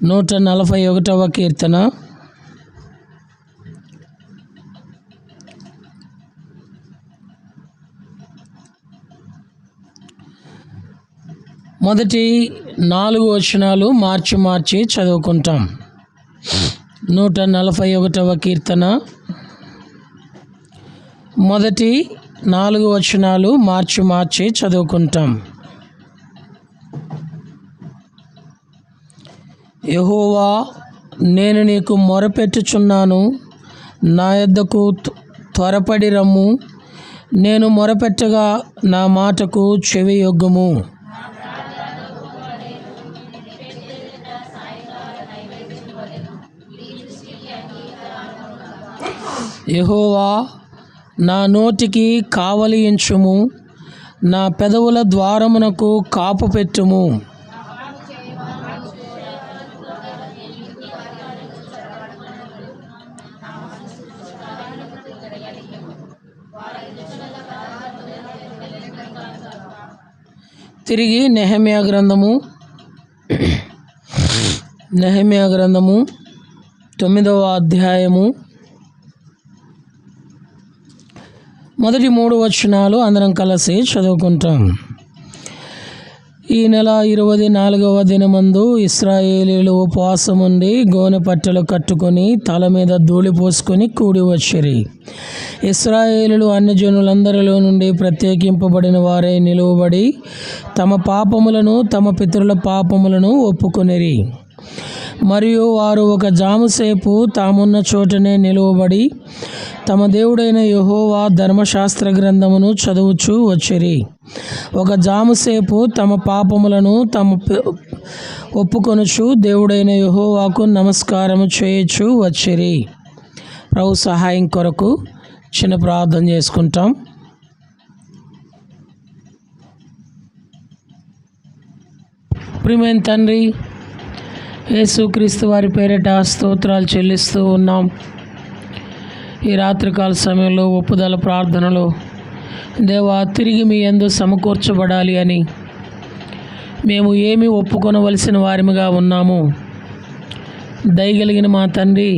141వ కీర్తన. మొదటి 4 వచనాలు మార్చి చదువుకుంటాం. 141వ కీర్తన మొదటి 4 వచనాలు మార్చి చదువుకుంటాం. యెహోవా, నేను నీకు మొరపెట్టుచున్నాను, నా యొద్దకు త్వరపడి రమ్ము. నేను మొరపెట్టగా నా మాటకు చెవియొగ్గుము. యెహోవా, నా నోటికి కావలించుము, నా పెదవుల ద్వారమునకు కాపు పెట్టుము. తిరిగి నెహెమ్యా గ్రంథము 9వ అధ్యాయము మొదటి 3 వచనాలు అందరం కలిసి చదువుకుంటాం. ఈ నెల 24వ దినమందు ఇశ్రాయేలీయులు ఉపవాసం ఉండి గోనె పట్టెలు కట్టుకొని తల మీద ధూళి పోసుకొని కూడి వచ్చిరి. ఇశ్రాయేలీయులు అన్యజనులందరిలో నుండి ప్రత్యేకింపబడిన వారే నిలువబడి తమ పాపములను తమ పితరుల పాపములను ఒప్పుకొనిరి. మరియు వారు ఒక జాముసేపు తామున్న చోటనే నిలువబడి తమ దేవుడైన యెహోవా ధర్మశాస్త్ర గ్రంథమును చదువుచూ వచ్చిరి. ఒక జాముసేపు తమ పాపములను ఒప్పుకొనుచు దేవుడైన యెహోవాకు నమస్కారము చేయుచూ వచ్చిరి. ప్రభు సహాయం కొరకు చిన్న ప్రార్థన చేసుకుంటాం. ప్రియమైన తండ్రి, యేసుక్రీస్తు వారి పేరిట స్తోత్రాలు చెల్లిస్తూ ఉన్నాం. ఈ రాత్రికాల సమయంలో ఒప్పుదల ప్రార్థనలో దేవా, తిరిగి మీ యందు సమకూర్చబడాలి అని మేము ఏమి ఒప్పుకొనవలసిన వారిగా ఉన్నాము. దయగలిగిన మా తండ్రి,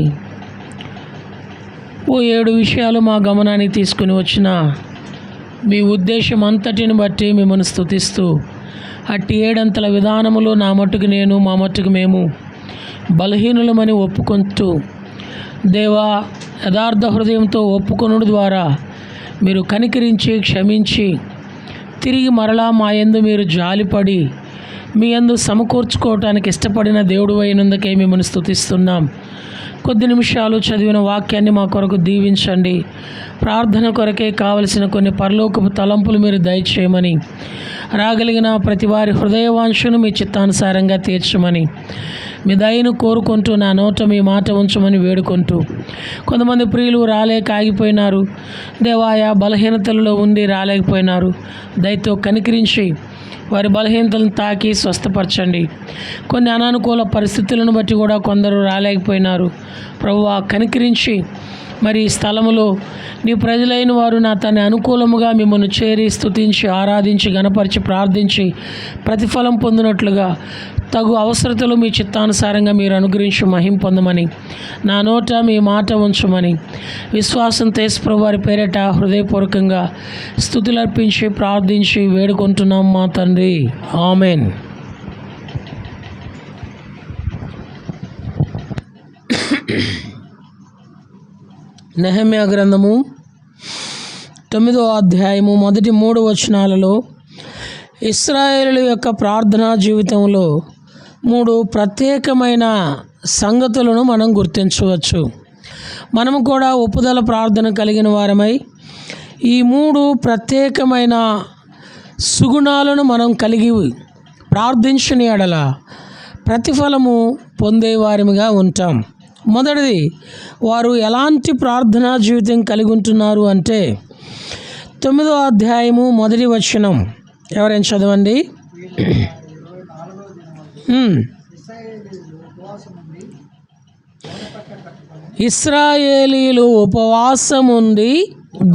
ఓ 7 విషయాలు మా గమనానికి తీసుకుని వచ్చిన మీ ఉద్దేశం అంతటిని బట్టి మిమ్మల్ని స్తుతిస్తూ, అట్టి 7 అంతల విధానములు నా మట్టుకు నేను, మా మట్టుకు మేము బలహీనులమని ఒప్పుకుంటూ, దేవా, యథార్థ హృదయంతో ఒప్పుకొనుడు ద్వారా మీరు కనికరించి క్షమించి తిరిగి మరలా మా యందు మీరు జాలిపడి మీ యందు సమకూర్చుకోవటానికి ఇష్టపడిన దేవుడు అయినందుకే మిమ్మల్ని స్తుతిస్తున్నాం. కొద్ది నిమిషాలు చదివిన వాక్యాన్ని మా కొరకు దీవించండి. ప్రార్థన కొరకే కావలసిన కొన్ని పరలోకపు తలంపులు మీరు దయచేయమని, రాగలిగిన ప్రతి వారి హృదయవాంఛను మీ చిత్తానుసారంగా తీర్చమని మీ దయను కోరుకుంటూ నా నోట మీ మాట ఉంచమని వేడుకుంటూ, కొంతమంది ప్రియులు రాలేక ఆగిపోయినారు దేవాయా, బలహీనతలలో ఉండి రాలేకపోయినారు. దయతో కనికరించి వారి బలహీనతలను తాకి స్వస్థపరచండి. కొన్ని అనానుకూల పరిస్థితులను బట్టి కూడా కొందరు రాలేకపోయినారు. ప్రభువా, కనికరించి మరి ఈ స్థలములో నీ ప్రజలైన వారు నా తన అనుకూలముగా మిమ్మల్ని చేరి స్తుతించి ఆరాధించి గణపరిచి ప్రార్థించి ప్రతిఫలం పొందినట్లుగా తగు అవసరతలు మీ చిత్తానుసారంగా మీరు అనుగ్రహించి మహిం పొందమని నా నోట మీ మాట ఉంచమని విశ్వాసంతో యేసుప్రభువు వారి పేరిట హృదయపూర్వకంగా స్తుతులు అర్పించి ప్రార్థించి వేడుకుంటున్నాం మా తండ్రి. ఆమెన్. నెహెమ్యా గ్రంథము 9వ అధ్యాయము మొదటి 3 వచనాలలో ఇశ్రాయేలు యొక్క ప్రార్థనా జీవితంలో 3 ప్రత్యేకమైన సంగతులను మనం గుర్తించవచ్చు. మనము కూడా ఒప్పుదల ప్రార్థన కలిగిన వారమై ఈ 3 ప్రత్యేకమైన సుగుణాలను మనం కలిగి ప్రార్థించిన యెడల ప్రతిఫలము పొందేవారిగా ఉంటాం. మొదటిది, వారు ఎలాంటి ప్రార్థనా జీవితం కలిగి ఉంటున్నారు అంటే 9వ అధ్యాయము మొదటి వచనం ఎవరైనా చదవండి. ఇశ్రాయేలీయులు ఉపవాసముండి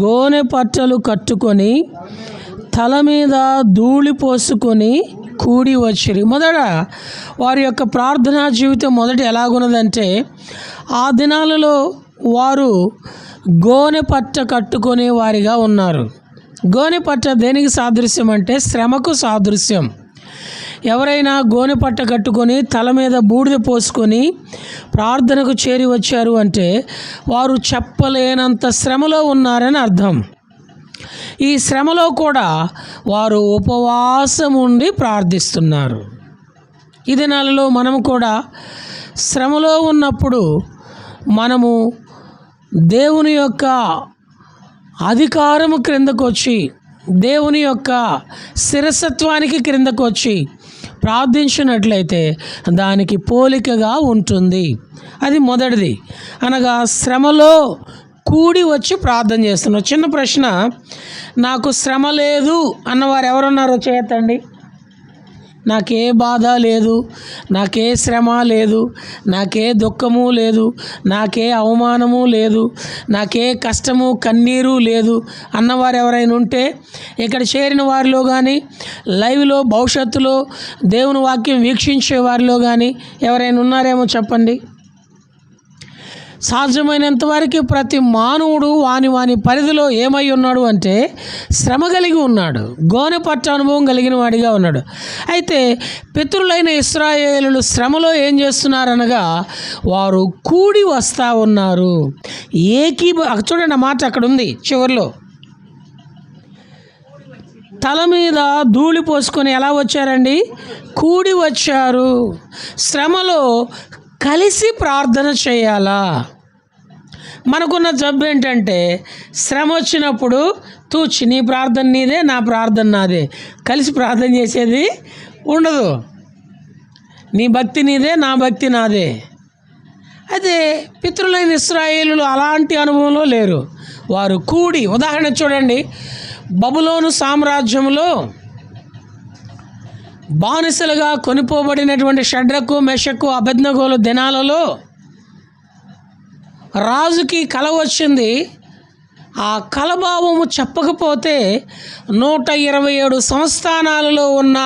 గోనె పట్టలు కట్టుకొని తల మీద ధూళి పోసుకొని కూడి వచ్చిరి. మొదట వారి యొక్క ప్రార్థనా జీవితం మొదట ఎలాగున్నదంటే, ఆ దినాలలో వారు గోనె పట్ట కట్టుకునే వారిగా ఉన్నారు. గోనె పట్ట దేనికి సాదృశ్యం అంటే శ్రమకు సాదృశ్యం. ఎవరైనా గోనె పట్ట కట్టుకొని తల మీద బూడిద పోసుకొని ప్రార్థనకు చేరి వచ్చారు అంటే వారు చెప్పలేనంత శ్రమలో ఉన్నారని అర్థం. ఈ శ్రమలో కూడా వారు ఉపవాసం ఉండి ప్రార్థిస్తున్నారు. ఈ దినాలలో మనము కూడా శ్రమలో ఉన్నప్పుడు మనము దేవుని యొక్క అధికారము క్రిందకు వచ్చి, దేవుని యొక్క శిరసత్వానికి క్రిందకు వచ్చి ప్రార్థించినట్లయితే దానికి పోలికగా ఉంటుంది. అది మొదటిది, అనగా శ్రమలో కూడి వచ్చి ప్రార్థన చేస్తున్నారు. చిన్న ప్రశ్న, నాకు శ్రమ లేదు అన్నవారు ఎవరున్నారో చేయొద్దండి. నాకే బాధ లేదు, నాకే శ్రమ లేదు, నాకే దుఃఖము లేదు, నాకే అవమానము లేదు, నాకే కష్టము కన్నీరు లేదు అన్నవారు ఎవరైనా ఉంటే ఇక్కడ చేరిన వారిలో కానీ లైవ్లో భవిష్యత్తులో దేవుని వాక్యం వీక్షించే వారిలో కానీ ఎవరైనా ఉన్నారేమో చెప్పండి. సాధ్యమైనంత వరకు ప్రతి మానవుడు వాని పరిధిలో ఏమై ఉన్నాడు అంటే శ్రమ కలిగి ఉన్నాడు, గోనె పట్ట అనుభవం కలిగిన వాడిగా ఉన్నాడు. అయితే పితరులైన ఇశ్రాయేలులు శ్రమలో ఏం చేస్తున్నారనగా వారు కూడి వస్తూ ఉన్నారు. చూడండి, ఆ మాట అక్కడ ఉంది చివరిలో. తల మీద ధూళి పోసుకొని ఎలా వచ్చారండి? కూడి వచ్చారు. శ్రమలో కలిసి ప్రార్థన చేయాలా? మనకున్న జబ్బు ఏంటంటే శ్రమ వచ్చినప్పుడు తూచి నీ ప్రార్థన నీదే, నా ప్రార్థన నాదే, కలిసి ప్రార్థన చేసేది ఉండదు. నీ భక్తి నీదే, నా భక్తి నాదే. అయితే పితరులైన ఇశ్రాయేలులు అలాంటి అనుభవంలో లేరు. వారు కూడి, ఉదాహరణ చూడండి, బబులోను సామ్రాజ్యంలో బానిసలుగా కొనిపోబడినటువంటి షడ్రకు మెషకు అబేద్నెగోల దినాలలో రాజుకి కల వచ్చింది. ఆ కలభావము చెప్పకపోతే 127 సంస్థానాలలో ఉన్న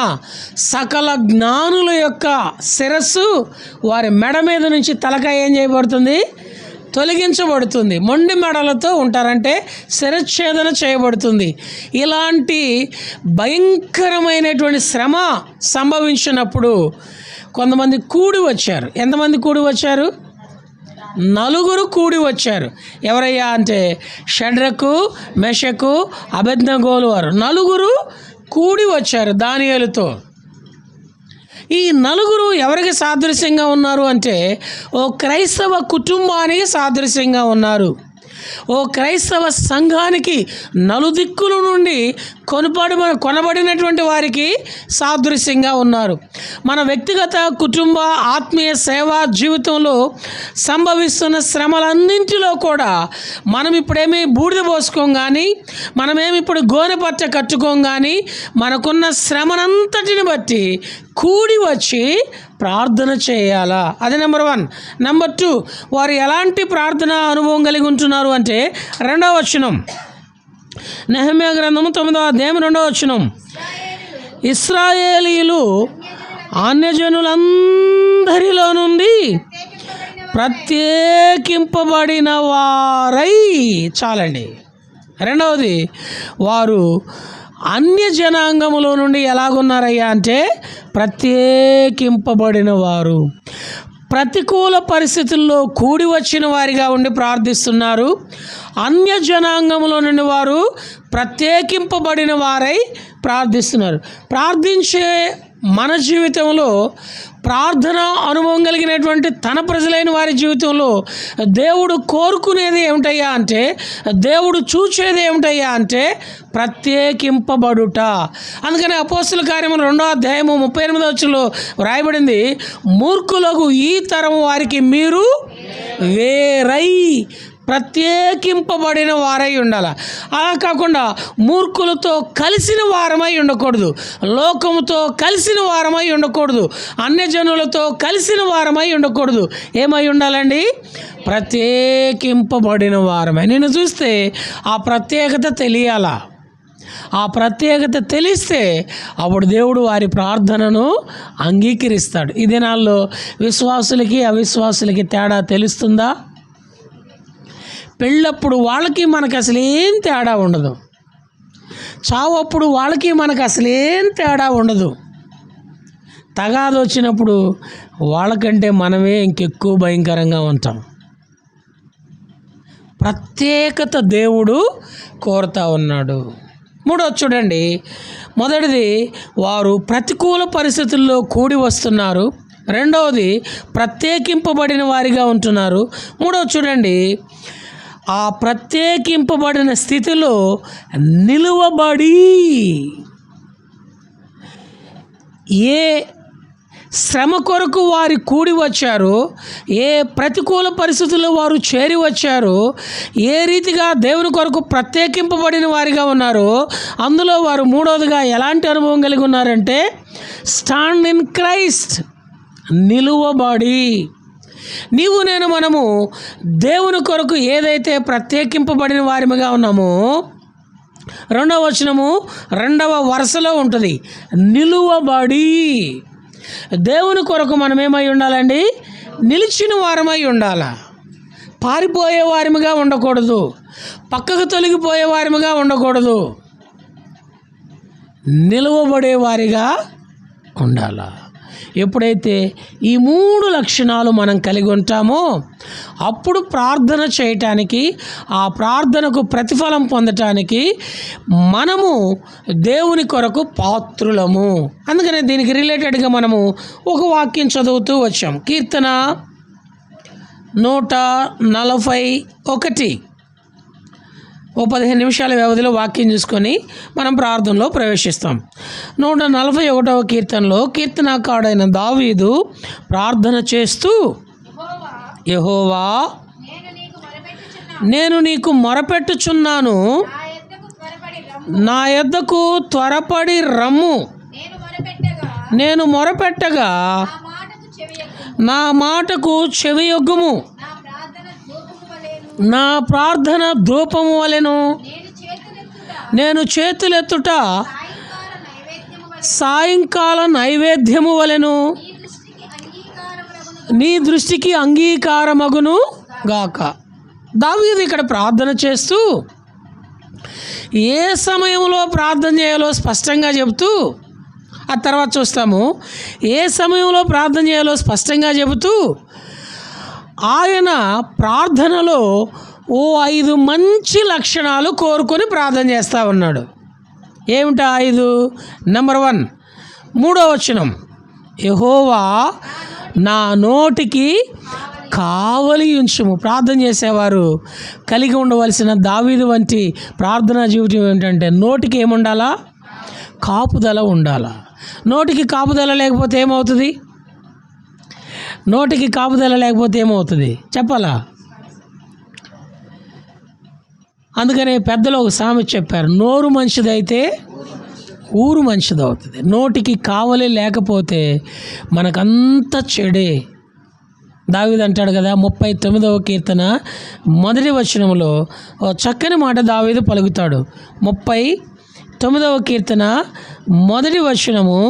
సకల జ్ఞానుల యొక్క శిరస్సు వారి మెడ మీద నుంచి తలకాయ ఏం చేయబడుతుంది? తొలగించబడుతుంది. మొండి మెడలతో ఉంటారంటే శిరచ్ఛేదన చేయబడుతుంది. ఇలాంటి భయంకరమైనటువంటి శ్రమ సంభవించినప్పుడు కొంతమంది కూడి వచ్చారు. ఎంతమంది కూడి వచ్చారు? 4 కూడి వచ్చారు. ఎవరయ్యా అంటే షడ్రకు మెషకు అబేద్నెగోలు వారు 4 కూడి వచ్చారు దానియేలుతో. ఈ 4 ఎవరికి సాదృశ్యంగా ఉన్నారు అంటే ఓ క్రైస్తవ కుటుంబానికి సాదృశ్యంగా ఉన్నారు. ఓ క్రైస్తవ సంఘానికి నలుదిక్కుల నుండి కొనబడినటువంటి వారికి సాదృశ్యంగా ఉన్నారు. మన వ్యక్తిగత కుటుంబ ఆత్మీయ సేవా జీవితంలో సంభవిస్తున్న శ్రమలన్నింటిలో కూడా మనం ఇప్పుడేమీ బూడిద పోసుకోం కానీ, మనమేమి ఇప్పుడు గోనె పట్ట కట్టుకోం కానీ, మనకున్న శ్రమనంతటిని బట్టి కూడి వచ్చి ప్రార్థన చేయాలా? అది నెంబర్ 1. నెంబర్ 2, వారు ఎలాంటి ప్రార్థన అనుభవం కలిగి ఉంటున్నారు అంటే 2వ వచనం, నెహెమ్యా గ్రంథము 9వ అధ్యాయం 2వ వచనం, ఇశ్రాయేలీయులు అన్యజనులందరిలో నుండి ప్రత్యేకింపబడిన వారై, చాలండి. 2వది, వారు అన్య జనాంగములో నుండి ఎలాగున్నారయ్యా అంటే ప్రత్యేకింపబడిన వారు. ప్రతికూల పరిస్థితుల్లో కూడి వచ్చిన వారిగా ఉండి ప్రార్థిస్తున్నారు. అన్య జనాంగములో నుండి వారు ప్రత్యేకింపబడిన వారై ప్రార్థిస్తున్నారు. ప్రార్థించే మన జీవితంలో ప్రార్థన అనుభవం కలిగినటువంటి తన ప్రజలైన వారి జీవితంలో దేవుడు కోరుకునేది ఏమిటయ్యా అంటే, దేవుడు చూచేది ఏమిటయ్యా అంటే ప్రత్యేకింపబడుట. అందుకని అపోస్తుల కార్యములు 2వ అధ్యాయము 38వ వచనంలో వ్రాయబడింది, మూర్ఖులకు ఈ తరం వారికి మీరు వేరై ప్రత్యేకింపబడిన వారై ఉండాలి. అలా కాకుండా మూర్ఖులతో కలిసిన వారమై ఉండకూడదు, లోకముతో కలిసిన వారమై ఉండకూడదు, అన్యజనులతో కలిసిన వారమై ఉండకూడదు. ఏమై ఉండాలండి? ప్రత్యేకింపబడిన వారమై. నిన్ను చూస్తే ఆ ప్రత్యేకత తెలియాలా? ఆ ప్రత్యేకత తెలిస్తే అప్పుడు దేవుడు వారి ప్రార్థనను అంగీకరిస్తాడు. ఈ దినాల్లో విశ్వాసులకి అవిశ్వాసులకి తేడా తెలుస్తుందా? పెళ్ళప్పుడు వాళ్ళకి మనకు అసలు ఏం తేడా ఉండదు, చావప్పుడు వాళ్ళకి మనకు అసలు ఏం తేడా ఉండదు. తగాదు వచ్చినప్పుడు వాళ్ళకంటే మనమే ఇంకెక్కువ భయంకరంగా ఉంటాం. ప్రత్యేకత దేవుడు కోరుతా ఉన్నాడు. మూడోది చూడండి, మొదటిది వారు ప్రతికూల పరిస్థితుల్లో కూడి వస్తున్నారు. రెండవది ప్రత్యేకింపబడిన వారిగా ఉంటున్నారు. మూడవది చూడండి, ఆ ప్రత్యేకింపబడిన స్థితిలో నిలువబడి ఏ శ్రమ కొరకు వారు కూడి వచ్చారో, ఏ ప్రతికూల పరిస్థితుల్లో వారు చేరి వచ్చారో, ఏ రీతిగా దేవుని కొరకు ప్రత్యేకింపబడిన వారిగా ఉన్నారో అందులో వారు మూడవదిగా ఎలాంటి అనుభవం కలిగి ఉన్నారంటే స్టాండ్ ఇన్ క్రైస్ట్, నిలువబడి. నీవు నేను మనము దేవుని కొరకు ఏదైతే ప్రత్యేకింపబడిన వారిగా ఉన్నామో, రెండవ వచనము రెండవ వరుసలో ఉంటుంది, నిలువబడి. దేవుని కొరకు మనం ఏమై ఉండాలండి? నిలిచిన వారమై ఉండాలా. పారిపోయే వారిగా ఉండకూడదు, పక్కకు తొలగిపోయే వారిగా ఉండకూడదు, నిలువబడే వారిగా ఉండాలా. ఎప్పుడైతే ఈ 3 లక్షణాలు మనం కలిగి ఉంటామో అప్పుడు ప్రార్థన చేయటానికి, ఆ ప్రార్థనకు ప్రతిఫలం పొందటానికి మనము దేవుని కొరకు పాత్రులము. అందుకనే దీనికి రిలేటెడ్గా మనము ఒక వాక్యం చదువుతూ వచ్చాం. కీర్తన 141. ఓ 15 నిమిషాల వ్యవధిలో వాక్యం చూసుకొని మనం ప్రార్థనలో ప్రవేశిస్తాం. 141వ కీర్తనలో కీర్తనాకారుడైన దావీదు ప్రార్థన చేస్తూ, యెహోవా నేను నీకు మొరపెట్టుచున్నాను, నా యొద్దకు త్వరపడి రమ్ము. నేను మొరపెట్టగా నా మాటకు చెవియొగ్గుము. నా ప్రార్థన ధూపము వలెను. నేను చేతులెత్తుట సాయంకాల నైవేద్యము వలెను. నీ దృష్టికి అంగీకారమగును గాక. దావీదు ఇక్కడ ప్రార్థన చేస్తూ ఏ సమయంలో ప్రార్థన చేయాలో స్పష్టంగా చెబుతూ, ఆ తర్వాత చూస్తాము, ఏ సమయంలో ప్రార్థన చేయాలో స్పష్టంగా చెబుతూ ఆయన ప్రార్థనలో ఓ 5 మంచి లక్షణాలు కోరుకొని ప్రార్థన చేస్తూ ఉన్నాడు. ఏమిటా 5? నెంబర్ 1, 3వ వచనం, యెహోవా నా నోటికి కావలి ఉంచుము. ప్రార్థన చేసేవారు కలిగి ఉండవలసిన దావీదు వంటి ప్రార్థనా జీవితం ఏమిటంటే నోటికి ఏముండాలా? కాపుదల ఉండాలా. నోటికి కాపుదల లేకపోతే ఏమవుతుంది? నోటికి కాపుదల లేకపోతే ఏమవుతుంది చెప్పాలా? అందుకనే పెద్దలు ఒక సామెత చెప్పారు, నోరు మంచిదైతే ఊరు మంచిది అవుతుంది. నోటికి కావలి లేకపోతే మనకంత చెడే. దావీదు అంటాడు కదా 39వ కీర్తన 1వ వచనంలో చక్కని మాట దావీదు పలుకుతాడు. 39వ కీర్తన 1వ వచనము,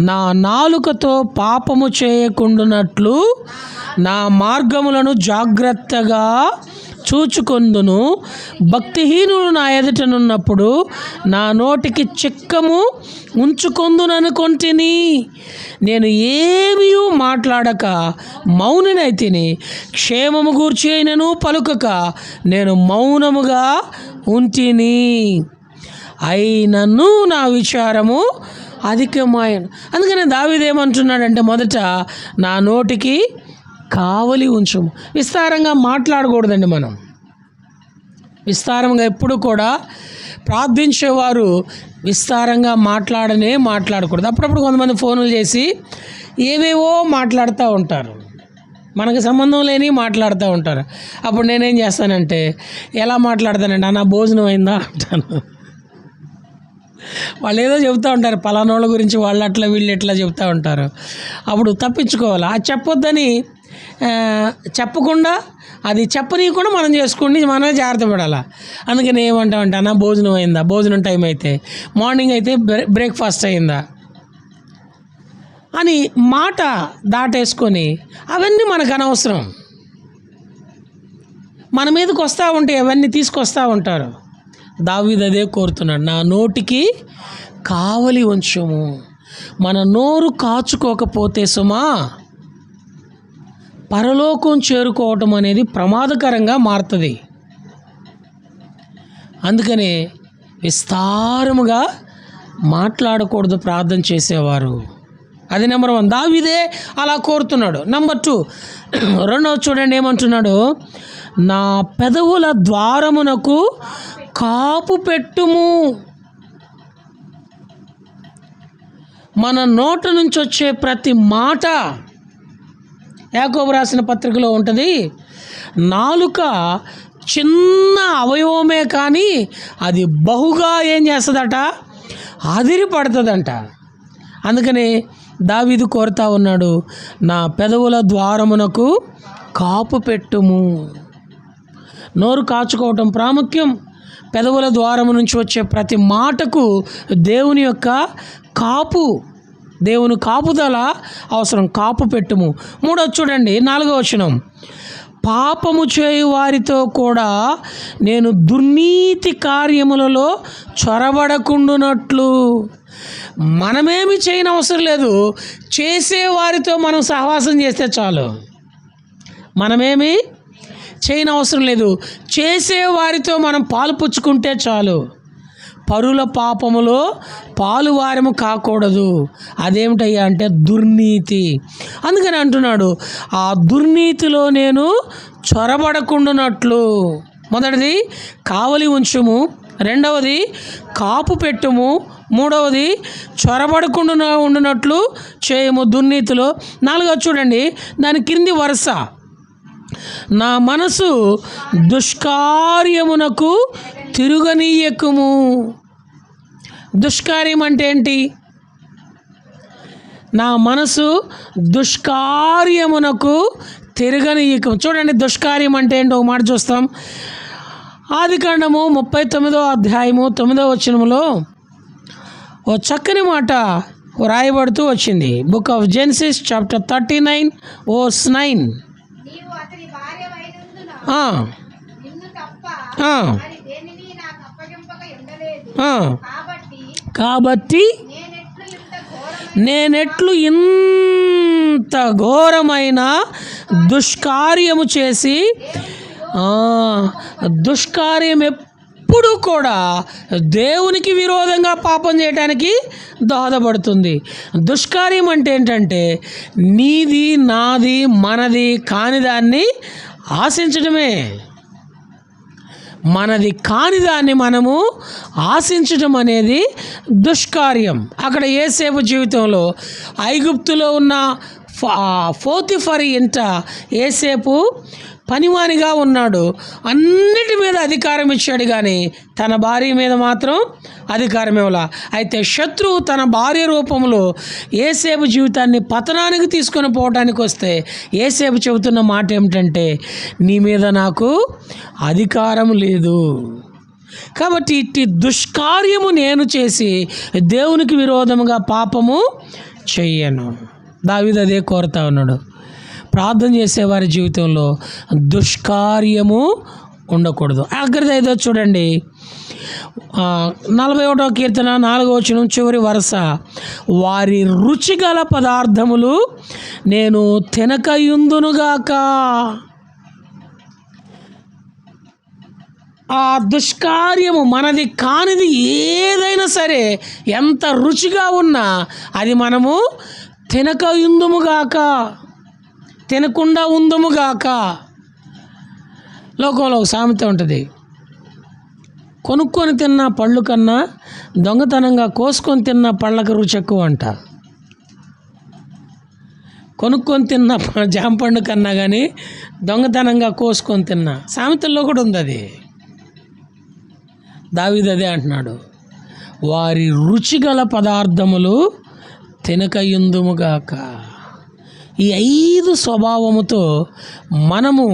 నా నాలుకతో పాపము చేయకుండునట్లు నా మార్గములను జాగ్రత్తగా చూచుకొందును. భక్తిహీనులు నా ఎదుటనున్నప్పుడు నా నోటికి చిక్కము ఉంచుకొందుననుకొంటిని. నేను ఏమీ మాట్లాడక మౌనినైతిని. క్షేమము గూర్చి అయినను పలుకక నేను మౌనముగా ఉంటిని. అయినను నా విచారము అధికమాయను. అందుకని దావీదు ఏమంటున్నాడంటే మొదట నా నోటికి కావలి ఉంచుము. విస్తారంగా మాట్లాడకూడదండి. మనం విస్తారంగా ఎప్పుడు కూడా ప్రార్థించేవారు విస్తారంగా మాట్లాడకూడదు. అప్పుడప్పుడు కొంతమంది ఫోన్లు చేసి ఏవేవో మాట్లాడుతూ ఉంటారు, మనకు సంబంధం లేని మాట్లాడుతూ ఉంటారు. అప్పుడు నేనేం చేస్తానంటే, ఎలా మాట్లాడతానంటే, అన్న భోజనం అయిందా అంటాను. వాళ్ళు ఏదో చెబుతూ ఉంటారు, పలానోళ్ళ గురించి వాళ్ళు అట్లా వీళ్ళు ఎట్లా చెబుతూ ఉంటారు. అప్పుడు తప్పించుకోవాలి. అది చెప్పొద్దని చెప్పకుండా, అది చెప్పనీయకుండా మనం చేసుకోండి, మనమే జాగ్రత్త పడాలా. అందుకని ఏమంటామంటే, అన్న భోజనం అయిందా, భోజనం టైం అయితే, మార్నింగ్ అయితే బ్రేక్ఫాస్ట్ అయిందా అని మాట దాటేసుకొని అవన్నీ మనకు అనవసరం. మన మీదకి వస్తూ ఉంటే అవన్నీ తీసుకొస్తూ ఉంటారు. దావీదు అదే కోరుతున్నాడు, నా నోటికి కావలి ఉంచుము. మన నోరు కాచుకోకపోతే సుమా పరలోకం చేరుకోవటం అనేది ప్రమాదకరంగా మారుతుంది. అందుకనే విస్తారముగా మాట్లాడకూడదు ప్రార్థన చేసేవారు. అది నెంబర్ 1. దావీదే అలా కోరుతున్నాడు. నెంబర్ 2, రెండవ చూడండి ఏమంటున్నాడు, నా పెదవుల ద్వారమునకు కాపు పెట్టుము. మన నోట నుంచి వచ్చే ప్రతి మాట, యాకోబు రాసిన పత్రికలో ఉంటుంది, నాలుక చిన్న అవయవమే కానీ అది బహుగా ఏం చేస్తుందట, అదిరి పడుతుందంట. అందుకని దావీదు కోరుతా ఉన్నాడు, నా పెదవుల ద్వారమునకు కాపు పెట్టుము. నోరు కాచుకోవటం ప్రాముఖ్యం. పెదవుల ద్వారము నుంచి వచ్చే ప్రతి మాటకు దేవుని యొక్క కాపు, దేవుని కాపుదల అవసరం. కాపు పెట్టుము. 3వ చూడండి, 4వ వచనం, పాపము చేయు వారితో కూడా నేను దుర్నీతి కార్యములలో చొరబడకుండునట్లు. మనమేమి చేయని అవసరం లేదు, చేసేవారితో మనం సహవాసం చేస్తే చాలు. మనమేమి చేయని అవసరం లేదు, చేసేవారితో మనం పాలు పుచ్చుకుంటే చాలు. పరుల పాపములో పాలువారము కాకూడదు. అదేమిటయ్యా అంటే దుర్నీతి. అందుకని అంటున్నాడు, ఆ దుర్నీతిలో నేను చొరబడకుండానట్లు. మొదటిది కావలి ఉంచుము, రెండవది కాపు పెట్టుము, మూడవది చొరబడకుండా ఉండునట్లు చేయము దుర్నీతిలో. 4వ చూడండి, దాని కింది వరుస, నా మనసు దుష్కార్యమునకు తిరుగనీయకుము. దుష్కార్యం అంటే ఏంటి? నా మనసు దుష్కార్యమునకు తిరగనీయకము. చూడండి దుష్కార్యం అంటే ఏంటో ఒక మాట చూస్తాం. ఆదికాండము 39వ అధ్యాయము 9వ వచనములో ఓ చక్కని మాట రాయబడుతూ వచ్చింది. Book of Genesis chapter 39 verse 9. కాబట్టి నేనెట్లు ఇంత ఘోరమైన దుష్కార్యము చేసి, దుష్కార్యం ఎప్పుడు కూడా దేవునికి విరోధంగా పాపం చేయడానికి దోహదపడుతుంది. దుష్కార్యం అంటే ఏంటంటే నీది, నాది, మనది కాని దాన్ని ఆశించడమే. మనది కాని దాన్ని మనము ఆశించడం అనేది దుష్కార్యం. అక్కడ యోసేపు జీవితంలో ఐగుప్తులో ఉన్న పోతిఫరు ఇంట యోసేపు పనివానిగా ఉన్నాడు. అన్నిటి మీద అధికారం ఇచ్చాడు, కానీ తన భార్య మీద మాత్రం అధికారం ఇవ్వాల. అయితే శత్రువు తన భార్య రూపంలో యోసేపు జీవితాన్ని పతనానికి తీసుకొని పోవడానికి వస్తే యోసేపు చెబుతున్న మాట ఏమిటంటే, నీ మీద నాకు అధికారం లేదు, కాబట్టి ఇట్టి దుష్కార్యము నేను చేసి దేవునికి విరోధముగా పాపము చెయ్యను. దావీదు అదే కోరుతా ఉన్నాడు. ప్రార్థన చేసేవారి జీవితంలో దుష్కార్యము ఉండకూడదు. ఆఖరిది 5వ చూడండి, 41వ కీర్తన 4వ వచనం చివరి వరుస, వారి రుచిగల పదార్థములు నేను తినకయుందునుగాక. ఆ దుష్కార్యము మనది కానిది ఏదైనా సరే ఎంత రుచిగా ఉన్నా అది మనము తినకయుందుముగాక, తినకుండా ఉందుముగాక. లోకంలో ఒక సామెత ఉంటుంది, కొనుక్కొని తిన్న పళ్ళు కన్నా దొంగతనంగా కోసుకొని తిన్న పళ్ళకు రుచి ఎక్కువ అంట. కొనుక్కొని తిన్న జాంపండు కన్నా కానీ దొంగతనంగా కోసుకొని తిన్న సామెతల్లో కూడా ఉంది అది. దావీదు అదే అంటున్నాడు, వారి రుచిగల పదార్థములు తినకయుందుముగాక. ఈ 5 స్వభావముతో మనము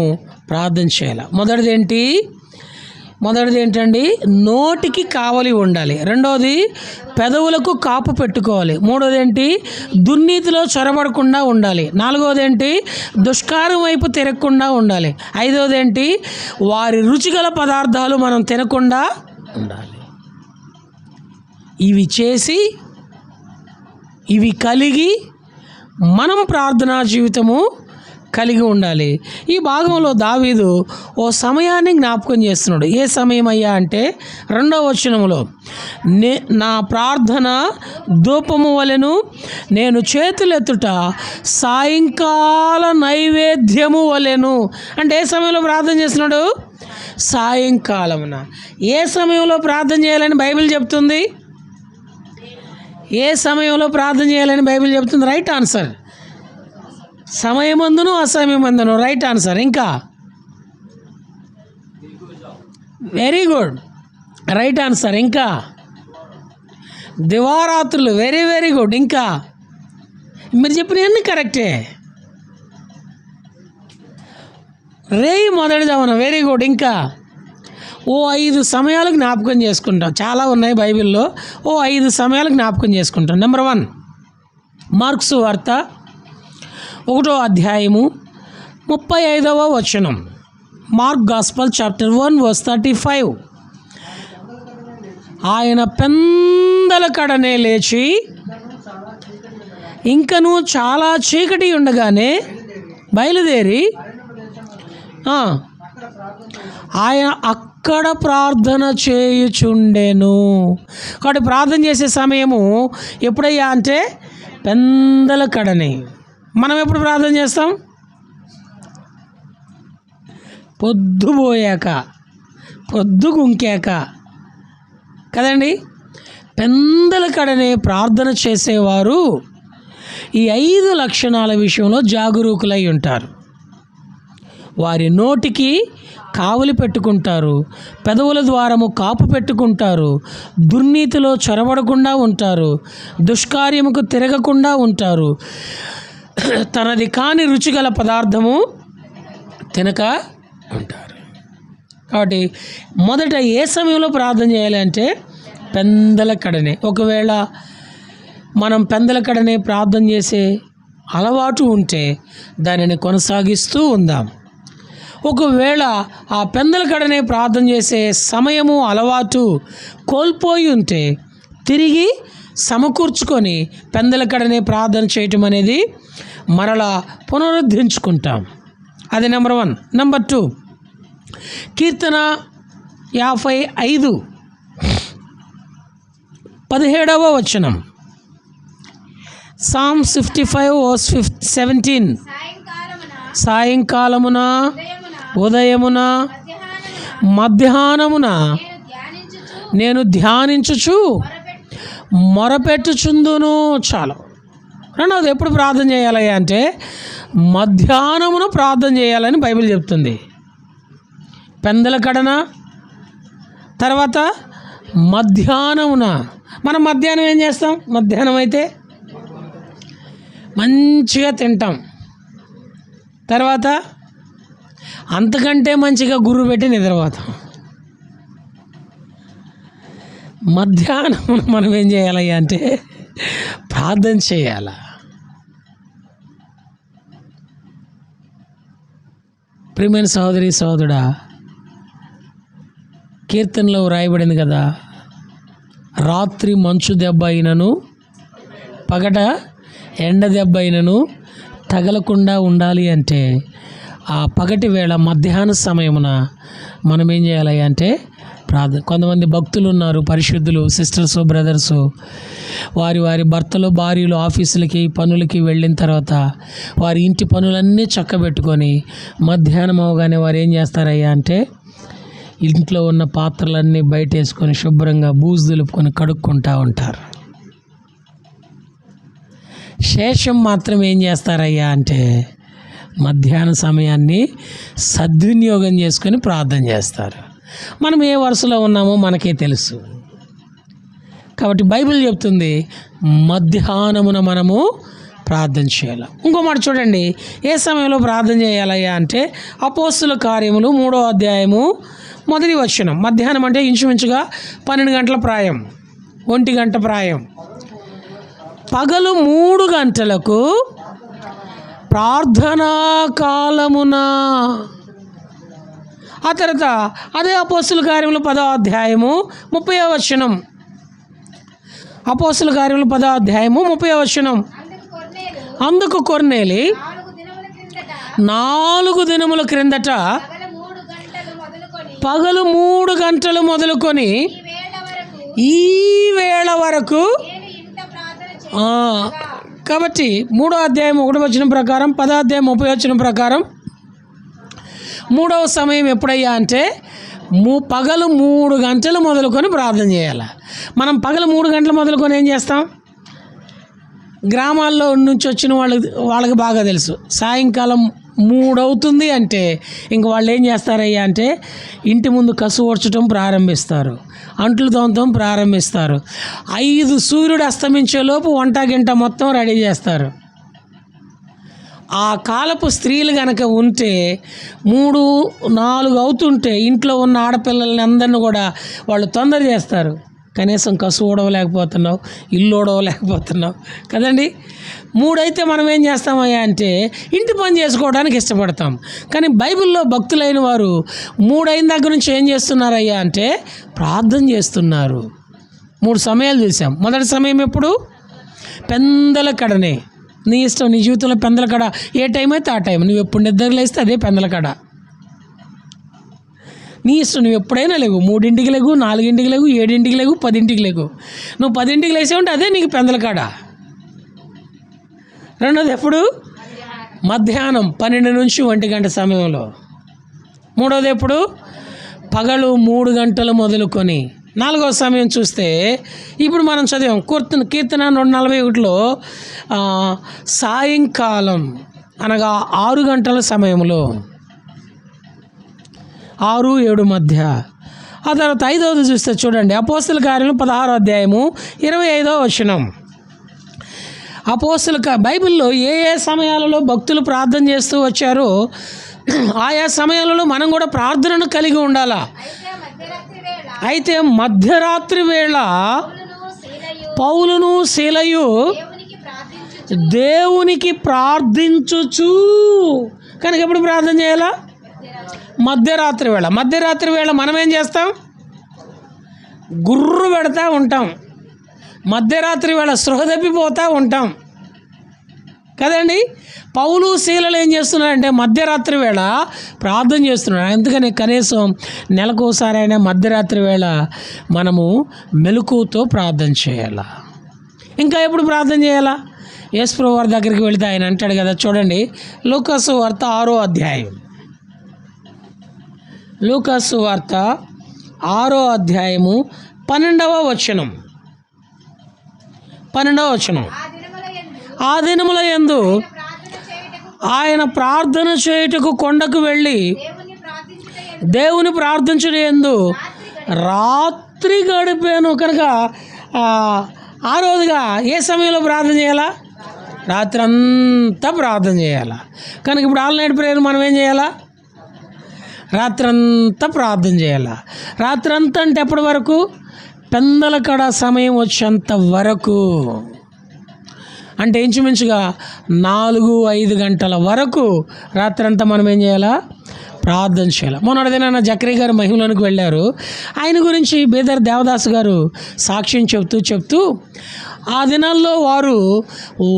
ప్రార్థన చేయాలి. మొదటిది ఏంటండి? నోటికి కావలి ఉండాలి. రెండవది పెదవులకు కాపు పెట్టుకోవాలి. మూడవది ఏంటి? దుర్నీతిలో చొరబడకుండా ఉండాలి. నాలుగవది ఏంటి? దుష్కారం వైపు తిరగకుండా ఉండాలి. ఐదవది ఏంటి? వారి రుచిగల పదార్థాలు మనం తినకుండా ఉండాలి. ఇవి చేసి ఇవి కలిగి మనం ప్రార్థనా జీవితము కలిగి ఉండాలి. ఈ భాగంలో దావీదు ఓ సమయాన్ని జ్ఞాపకం చేస్తున్నాడు. ఏ సమయం అయ్యా అంటే 2వ వచనములో, నా ప్రార్థన ధూపము వలెను, నేను చేతులెత్తుట సాయంకాల నైవేద్యము వలెను. అంటే ఏ సమయంలో ప్రార్థన చేస్తున్నాడు? సాయంకాలమున. ఏ సమయంలో ప్రార్థన చేయాలని బైబిల్ చెప్తుంది? ఏ సమయంలో ప్రార్థన చేయాలని బైబిల్ చెప్తుంది? Right answer. సమయమందును అసమయమందును. Right answer. ఇంకా వెరీ గుడ్, రైట్ ఆన్సర్. ఇంకా దివారాత్రులు. Very very good. ఇంకా మీరు చెప్పినవన్నీ కరెక్టే. రేయి మొదటి జామున. Very good. ఇంకా ఓ 5 సమయాలు జ్ఞాపకం చేసుకుంటాం. చాలా ఉన్నాయి బైబిల్లో. ఓ 5 సమయాలు జ్ఞాపకం చేసుకుంటాం. నెంబర్ 1, మార్క్సు వార్త 1వ అధ్యాయము 35వ వచనం. Mark gospel chapter 1 verse 35. ఆయన పెందల కడనే లేచి ఇంకను చాలా చీకటి ఉండగానే బయలుదేరి ఆయన అక్కడ ప్రార్థన చేయుచుండెను. కాబట్టి ప్రార్థన చేసే సమయము ఎప్పుడయ్యా అంటే పెందల కడనే. మనం ఎప్పుడు ప్రార్థన చేస్తాం? పొద్దుపోయాక, పొద్దుగుంకాక కదండి. పెందల కడనే ప్రార్థన చేసేవారు ఈ 5 లక్షణాల విషయంలో జాగరూకులై ఉంటారు. వారి నోటికి కావలి పెట్టుకుంటారు, పెదవుల ద్వారము కాపు పెట్టుకుంటారు, దుర్నీతిలో చొరబడకుండా ఉంటారు, దుష్కార్యముకు తిరగకుండా ఉంటారు, తనది కాని రుచిగల పదార్థము తినక ఉంటారు. కాబట్టి మొదట ఏ సమయంలో ప్రార్థన చేయాలి అంటే పెందల కడనే. ఒకవేళ మనం పెందల కడనే ప్రార్థన చేసే అలవాటు ఉంటే దానిని కొనసాగిస్తూ ఉందాం. ఒకవేళ ఆ పెందల కడనే ప్రార్థన చేసే సమయము అలవాటు కోల్పోయి ఉంటే తిరిగి సమకూర్చుకొని పెందల కడనే ప్రార్థన చేయటం అనేది మరలా పునరుద్ధరించుకుంటాం. అది నెంబర్ 1. నెంబర్ 2, కీర్తన 55 17వ వచనం. Psalms 55 verse 17. సాయంకాలమున, ఉదయమున, మధ్యాహ్నమున నేను ధ్యానించుచు మొరపెట్టుచుందును. చాలు. రెండవది ఎప్పుడు ప్రార్థన చేయాలి అంటే మధ్యాహ్నమున ప్రార్థన చేయాలని బైబిల్ చెప్తుంది. పెందల కడన, తర్వాత మధ్యాహ్నమున. మనం మధ్యాహ్నం ఏం చేస్తాం? మధ్యాహ్నం అయితే మంచిగా తింటాం, తర్వాత అంతకంటే మంచిగా గుర్రు పెట్టి నిద్రపోతాం. మధ్యాహ్నం మనం ఏం చేయాలి అంటే ప్రార్థన చేయాల. ప్రియమైన సహోదరి సహోదరుడా, కీర్తనలో వ్రాయబడింది కదా, రాత్రి మంచు దెబ్బ అయినను పగట ఎండ దెబ్బ అయినను తగలకుండా ఉండాలి అంటే ఆ పగటి వేళ మధ్యాహ్న సమయమున మనం ఏం చేయాలి అంటే ప్రార్థన. కొంతమంది భక్తులు ఉన్నారు, పరిశుద్ధులు, సిస్టర్స్, బ్రదర్స్, వారి వారి భర్తలు, భార్యలు ఆఫీసులకి, పనులకి వెళ్ళిన తర్వాత వారి ఇంటి పనులన్నీ చక్కబెట్టుకొని మధ్యాహ్నం అవగానే వారు ఏం చేస్తారయ్యా అంటే ఇంట్లో ఉన్న పాత్రలన్నీ బయట వేసుకొని శుభ్రంగా బూజు దులుపుకొని కడుక్కుంటూ ఉంటారు. శేషం మాత్రం ఏం చేస్తారయ్యా అంటే మధ్యాహ్న సమయాన్ని సద్వినియోగం చేసుకొని ప్రార్థన చేస్తారు. మనం ఏ వరుసలో ఉన్నామో మనకే తెలుసు. కాబట్టి బైబిల్ చెప్తుంది మధ్యాహ్నమున మనము ప్రార్థన చేయాలి. ఇంకో మాట చూడండి, ఏ సమయంలో ప్రార్థన చేయాలయ్యా అంటే అపోస్తుల కార్యములు 3వ అధ్యాయము 1వ వచనం. మధ్యాహ్నం అంటే ఇంచుమించుగా 12 గంటల ప్రాయం, 1 గంట ప్రాయం. పగలు 3 గంటలకు ప్రార్థనా కాలమున. ఆ తర్వాత అదే అపోస్తుల కార్యములు 10వ అధ్యాయము 30వ వచనం. అపోస్తుల కార్యములు 10వ అధ్యాయము 30వ వచనం. అందుకు కొర్నేలి 4 దినముల క్రిందట పగలు 3 గంటలు మొదలుకొని ఈ వేళ వరకు. కాబట్టి 3వ అధ్యాయం 1వ వచనం ప్రకారం, 10వ అధ్యాయం 30వ వచనం ప్రకారం 3వ సమయం ఎప్పుడయ్యా అంటే పగలు 3 గంటలు మొదలుకొని ప్రార్థన చేయాలి. మనం పగలు 3 గంటలు మొదలుకొని ఏం చేస్తాం? గ్రామాల్లో నుంచి వచ్చిన వాళ్ళకి బాగా తెలుసు, సాయంకాలం 3 అవుతుంది అంటే ఇంక వాళ్ళు ఏం చేస్తారయ్యా అంటే ఇంటి ముందు కసు ఊడ్చడం ప్రారంభిస్తారు, అంట్లు తోమటం ప్రారంభిస్తారు. 5 సూర్యుడు అస్తమించే లోపు వంట గింట మొత్తం రెడీ చేస్తారు. ఆ కాలపు స్త్రీలు కనుక ఉంటే 3, 4 అవుతుంటే ఇంట్లో ఉన్న ఆడపిల్లల్ని అందరిని కూడా వాళ్ళు తొందర చేస్తారు. కనీసం కసు ఊడవలేకపోతున్నావు, ఇల్లు ఊడవలేకపోతున్నావు కదండి. 3 అయితే మనం ఏం చేస్తామయ్యా అంటే ఇంటి పని చేసుకోవడానికి ఇష్టపడతాం. కానీ బైబిల్లో భక్తులైన వారు 3 అయిన దగ్గర నుంచి ఏం చేస్తున్నారయ్యా అంటే ప్రార్థన చేస్తున్నారు. 3 సమయాలు చూసాం. మొదటి సమయం ఎప్పుడు? పెందల కడనే. నీ ఇష్టం, నీ జీవితంలో పెందల కడ ఏ టైం అయితే ఆ టైం. నువ్వు ఎప్పుడు నిద్ర లేస్తే అదే పెందల కడ. నీ ఇష్టం, నువ్వు ఎప్పుడైనా లేవు. 3ంటికి లేవు, 4ంటికి లేవు, 7ంటికి లేవు, 10ంటికి లేవు. నువ్వు 10ంటికి లేసావంటే అదే నీకు పెందల కాడ. రెండోది ఎప్పుడు? మధ్యాహ్నం 12 నుంచి 1 గంట సమయంలో. మూడోది ఎప్పుడు? పగలు 3 గంటలు మొదలుకొని. 4వ సమయం చూస్తే ఇప్పుడు మనం చదివాం కీర్తన 141లో సాయంకాలం అనగా 6 గంటల సమయంలో, 6-7 మధ్య. ఆ తర్వాత 5వది చూస్తే చూడండి, అపోస్తుల కార్యం 16వ అధ్యాయము 25వ వచనం. బైబిల్లో ఏ సమయాలలో భక్తులు ప్రార్థన చేస్తూ వచ్చారో ఆయా సమయాలలో మనం కూడా ప్రార్థనను కలిగి ఉండాలా. అయితే మధ్యరాత్రి వేళ పౌలును శీలయు దేవునికి ప్రార్థించుచు. కనుక ఎప్పుడు ప్రార్థన చేయాలా? మధ్యరాత్రి వేళ. మధ్యరాత్రి వేళ మనం ఏం చేస్తాం? గుర్రు పెడతా ఉంటాం. మధ్యరాత్రి వేళ సృహ తప్పిపోతూ ఉంటాం కదండి. పౌలు శీలలు ఏం చేస్తున్నారంటే మధ్యరాత్రి వేళ ప్రార్థన చేస్తున్నాడు. అందుకని కనీసం నెలకోసారి అయినా మధ్యరాత్రి వేళ మనము మెలకువతో ప్రార్థన చేయాలా. ఇంకా ఎప్పుడు ప్రార్థన చేయాలా? యేసుప్రభువు వారి దగ్గరికి వెళితే ఆయన అంటాడు కదా, చూడండి లూకాసు వార్త 6వ అధ్యాయం. లూకాసు వార్త 6వ అధ్యాయము 12వ వచనం. 12వ వచనం. ఆ దినముల యందు ఆయన ప్రార్థన చేయుటకు కొండకు వెళ్ళి దేవుని ప్రార్థించుట యందు రాత్రి గడిపాను. కనుక ఆ రోజుగా ఏ సమయంలో ప్రార్థన చేయాలా? రాత్రి అంతా ప్రార్థన చేయాలా. కనుక ఇప్పుడు ఆల్ నైట్ ప్రేయర్ మనం ఏం చేయాలా? రాత్రంతా ప్రార్థన చేయాలా. రాత్రంతా అంటే ఎప్పటి వరకు? పెందల కడ సమయం వచ్చేంత వరకు. అంటే ఇంచుమించుగా 4-5 గంటల వరకు రాత్రంతా మనం ఏం చేయాలా? ప్రార్థన చేయాలి. మొన్నటిదిన జకరీ గారు మహిమలోనికి వెళ్ళారు. ఆయన గురించి బేదర్ దేవదాసు గారు సాక్ష్యం చెప్తూ ఆ దినాల్లో వారు